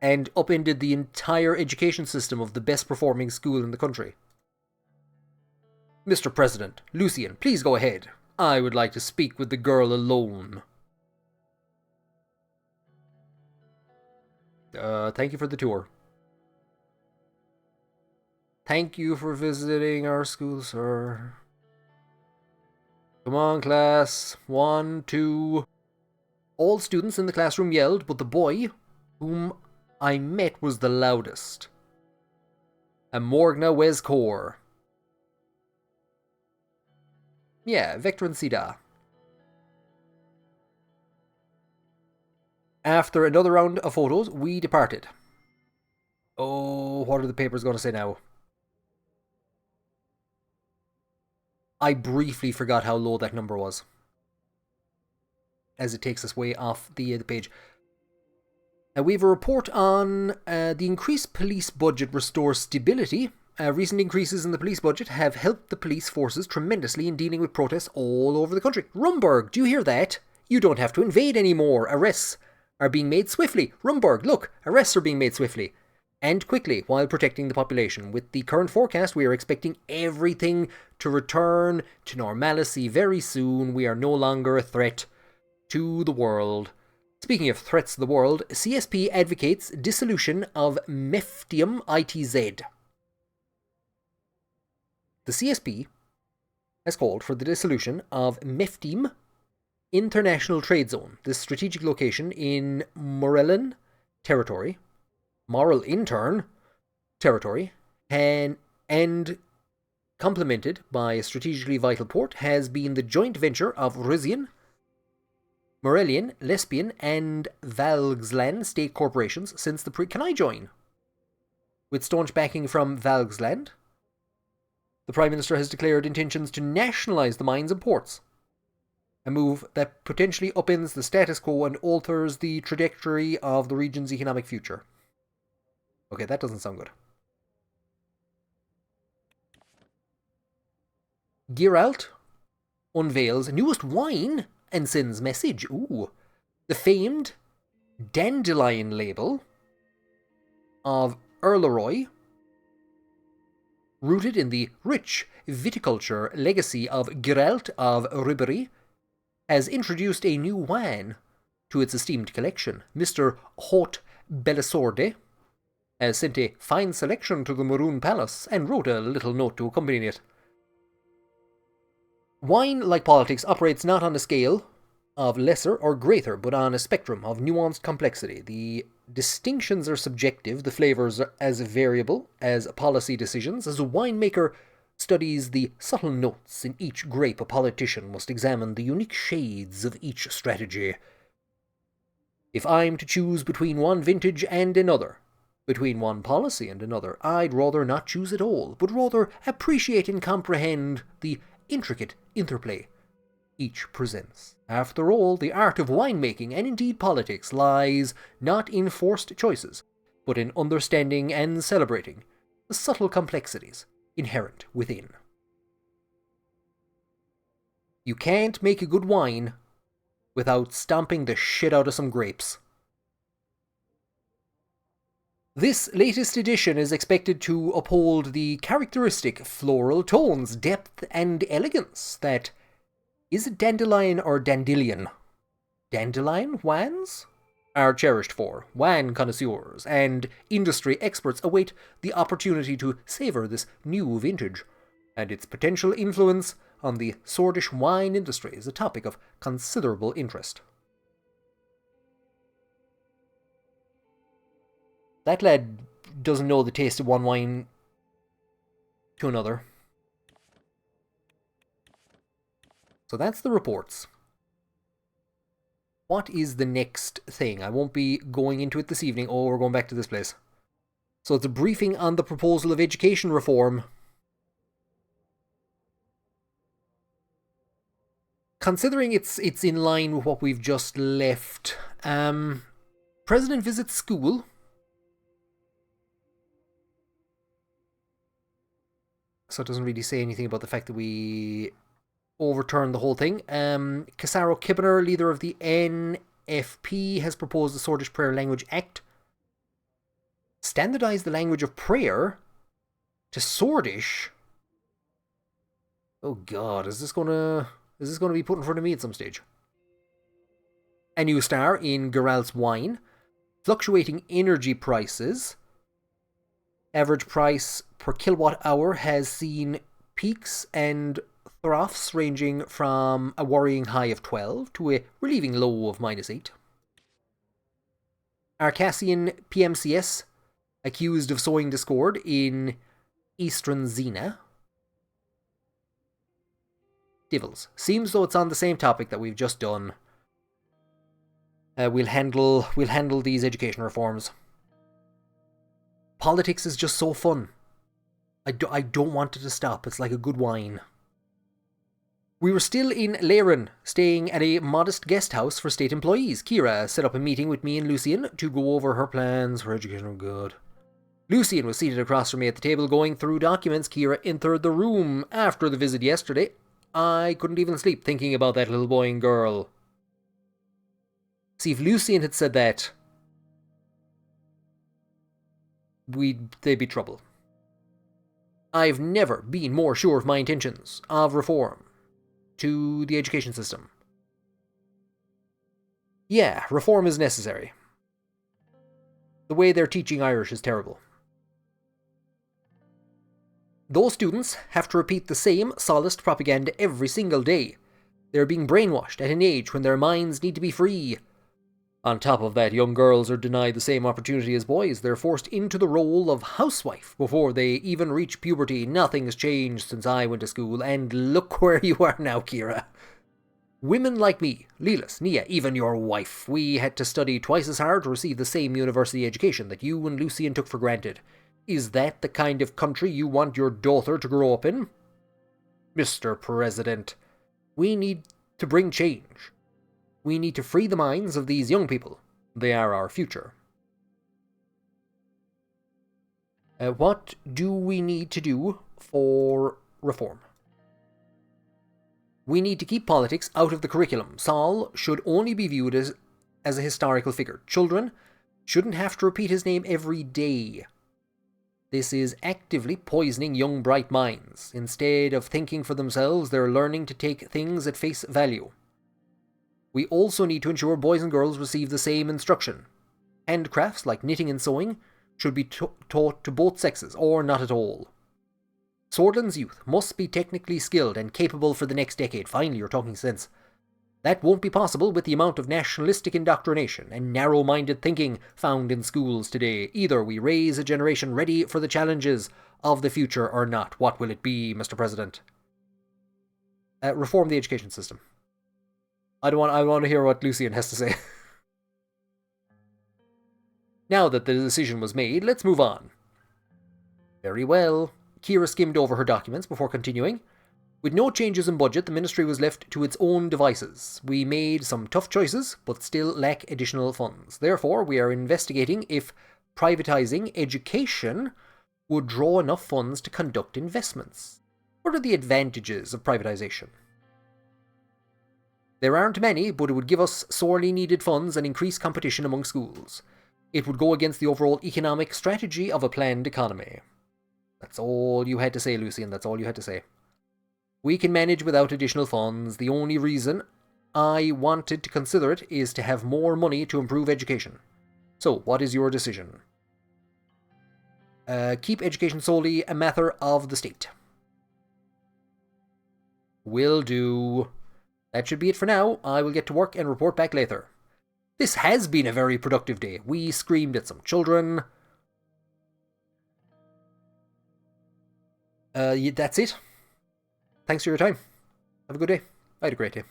and upended the entire education system of the best performing school in the country. Mr. President, Lucian, please go ahead. I would like to speak with the girl alone. Thank you for the tour. Thank you for visiting our school, sir. Come on, class. 1, 2. All students in the classroom yelled, but the boy whom I met was the loudest. Amorgna Wescor. Yeah, Vector and Sida. After another round of photos, we departed. Oh, what are the papers going to say now? I briefly forgot how low that number was, as it takes us way off the page. We have a report on the increased police budget restores stability. Recent increases in the police budget have helped the police forces tremendously in dealing with protests all over the country. Rumburg, do you hear that? You don't have to invade anymore. Arrests are being made swiftly. Rumburg, look, arrests are being made swiftly and quickly while protecting the population. With the current forecast, we are expecting everything to return to normalcy very soon. We are no longer a threat to the world. Speaking of threats to the world, CSP advocates dissolution of Meftium ITZ. The CSP has called for the dissolution of Meftium International Trade Zone, this strategic location in Morellin territory, Moral Intern territory, and complemented by a strategically vital port, has been the joint venture of Rusian, Morellian, Lesbian, and Valgsland state corporations since the Can I join? With staunch backing from Valgsland, the Prime Minister has declared intentions to nationalise the mines and ports, a move that potentially upends the status quo and alters the trajectory of the region's economic future. Okay, that doesn't sound good. Geralt unveils newest wine and sends message. Ooh. The famed Dandelion label of Erleroy, rooted in the rich viticulture legacy of Geralt of Ribéry, has introduced a new wine to its esteemed collection. Mr. Haute Bellisorde has sent a fine selection to the Maroon Palace and wrote a little note to accompany it. Wine, like politics, operates not on a scale of lesser or greater, but on a spectrum of nuanced complexity. The distinctions are subjective, the flavors are as variable as policy decisions. As a winemaker studies the subtle notes in each grape, a politician must examine the unique shades of each strategy. If I'm to choose between one vintage and another, Between one policy and another, I'd rather not choose at all, but rather appreciate and comprehend the intricate interplay each presents. After all, the art of winemaking, and indeed politics, lies not in forced choices, but in understanding and celebrating the subtle complexities inherent within. You can't make a good wine without stomping the shit out of some grapes. This latest edition is expected to uphold the characteristic floral tones, depth, and elegance that... Is it dandelion or dandelion? Dandelion wines are cherished for. Wine connoisseurs and industry experts await the opportunity to savour this new vintage, and its potential influence on the Sordish wine industry is a topic of considerable interest. That lad doesn't know the taste of one wine to another. So that's the reports. What is the next thing? I won't be going into it this evening. Oh, we're going back to this place. So it's a briefing on the proposal of education reform. Considering it's in line with what we've just left. President visits school. So it doesn't really say anything about the fact that we overturn the whole thing. Casaro Kibbener, leader of the NFP, has proposed the Sordish Prayer Language Act. Standardise the language of prayer to Sordish. Oh god, is this gonna be put in front of me at some stage? A new star in Geralt's wine. Fluctuating energy prices. Average price per kilowatt hour has seen peaks and troughs ranging from a worrying high of 12 to a relieving low of -8. Arcassian PMCS accused of sowing discord in Eastern Xena. Divils. Seems though it's on the same topic that we've just done. We'll handle these education reforms. Politics is just so fun. I don't want it to stop. It's like a good wine. We were still in Leyren, staying at a modest guest house for state employees. Kira set up a meeting with me and Lucian to go over her plans for educational good. Lucian was seated across from me at the table going through documents. Kira entered the room after the visit yesterday. I couldn't even sleep thinking about that little boy and girl. See, if Lucian had said that, they'd be trouble. I've never been more sure of my intentions of reform to the education system. Yeah, reform is necessary. The way they're teaching Irish is terrible. Those students have to repeat the same solaced propaganda every single day. They're being brainwashed at an age when their minds need to be free. On top of that, young girls are denied the same opportunity as boys. They're forced into the role of housewife before they even reach puberty. Nothing's changed since I went to school, and look where you are now, Kira. Women like me, Leelis, Nia, even your wife, we had to study twice as hard to receive the same university education that you and Lucian took for granted. Is that the kind of country you want your daughter to grow up in? Mr. President, we need to bring change. We need to free the minds of these young people. They are our future. What do we need to do for reform? We need to keep politics out of the curriculum. Soll should only be viewed as a historical figure. Children shouldn't have to repeat his name every day. This is actively poisoning young bright minds. Instead of thinking for themselves, they're learning to take things at face value. We also need to ensure boys and girls receive the same instruction. Handcrafts like knitting and sewing should be taught to both sexes, or not at all. Sordland's youth must be technically skilled and capable for the next decade. Finally, you're talking sense. That won't be possible with the amount of nationalistic indoctrination and narrow-minded thinking found in schools today. Either we raise a generation ready for the challenges of the future or not. What will it be, Mr. President? Reform the education system. I want to hear what Lucian has to say. Now that the decision was made, let's move on. Very well. Kira skimmed over her documents before continuing. With no changes in budget, the ministry was left to its own devices. We made some tough choices, but still lack additional funds. Therefore, we are investigating if privatizing education would draw enough funds to conduct investments. What are the advantages of privatization? There aren't many, but it would give us sorely needed funds and increase competition among schools. It would go against the overall economic strategy of a planned economy. That's all you had to say, Lucian. That's all you had to say. We can manage without additional funds. The only reason I wanted to consider it is to have more money to improve education. So, what is your decision? Keep education solely a matter of the state. Will do. That should be it for now. I will get to work and report back later. This has been a very productive day. We screamed at some children. That's it. Thanks for your time. Have a good day. I had a great day.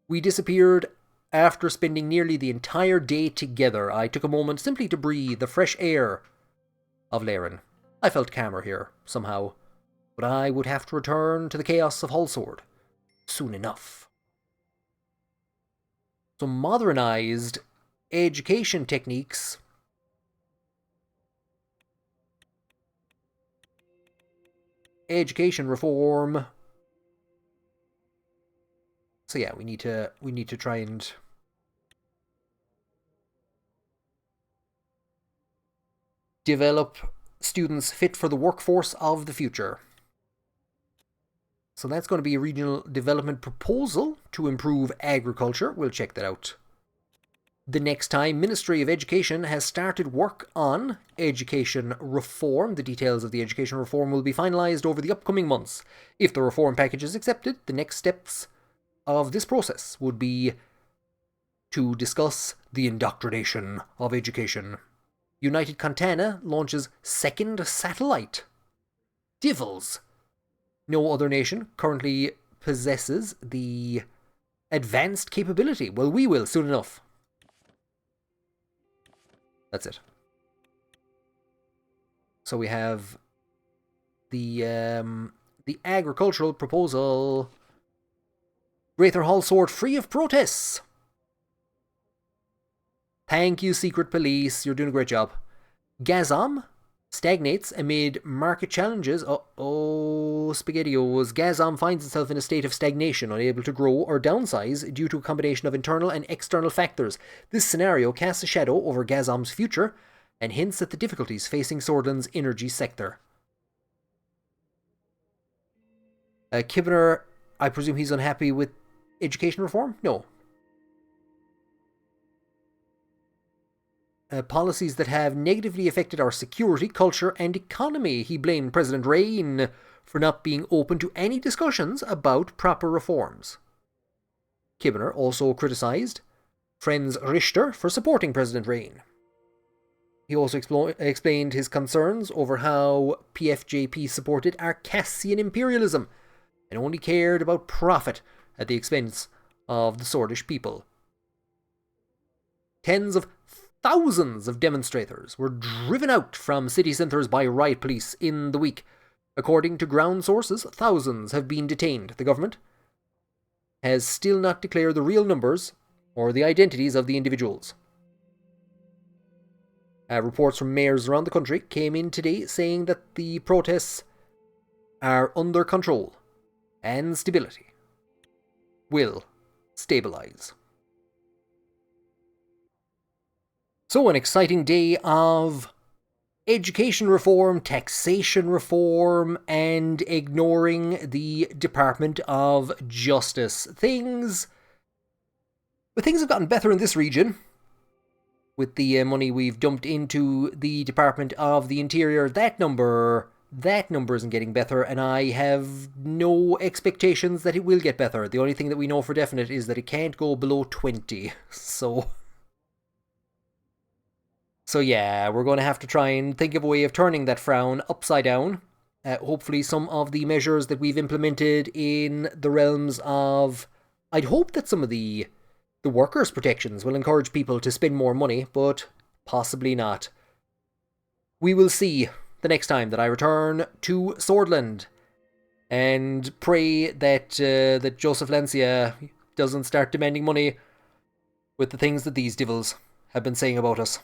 We disappeared after spending nearly the entire day together. I took a moment simply to breathe the fresh air of Laren. I felt calmer here, somehow. But I would have to return to the chaos of Hullsword soon enough. So modernized education techniques. Education reform. So yeah, we need to try and develop students fit for the workforce of the future. So that's going to be a regional development proposal to improve agriculture. We'll check that out. The next time, Ministry of Education has started work on education reform. The details of the education reform will be finalised over the upcoming months. If the reform package is accepted, the next steps of this process would be to discuss the indoctrination of education. United Contana launches second satellite. Divils. No other nation currently possesses the advanced capability. Well, we will soon enough. That's it. So we have the agricultural proposal. Greater Hullsword free of protests. Thank you, Secret Police. You're doing a great job. Gazam stagnates amid market challenges. SpaghettiOs. Gazam finds itself in a state of stagnation, unable to grow or downsize due to a combination of internal and external factors. This scenario casts a shadow over Gazam's future and hints at the difficulties facing Sordland's energy sector. Kibner, I presume he's unhappy with education reform? No. Policies that have negatively affected our security, culture, and economy. He blamed President Rain for not being open to any discussions about proper reforms. Kibner also criticised Franz Richter for supporting President Rain. He also explained his concerns over how PFJP supported Arcassian imperialism and only cared about profit at the expense of the Swordish people. Tens of thousands of demonstrators were driven out from city centres by riot police in the week. According to ground sources, thousands have been detained. The government has still not declared the real numbers or the identities of the individuals. Reports from mayors around the country came in today saying that the protests are under control and stability will stabilise. So, an exciting day of education reform, taxation reform, and ignoring the Department of Justice. Things have gotten better in this region. With the money we've dumped into the Department of the Interior, that number isn't getting better, and I have no expectations that it will get better. The only thing that we know for definite is that it can't go below 20. So yeah, we're going to have to try and think of a way of turning that frown upside down. Hopefully some of the measures that we've implemented in the realms of... I'd hope that some of the workers' protections will encourage people to spend more money, but possibly not. We will see the next time that I return to Sordland, and pray that that Joseph Lancia doesn't start demanding money with the things that these devils have been saying about us.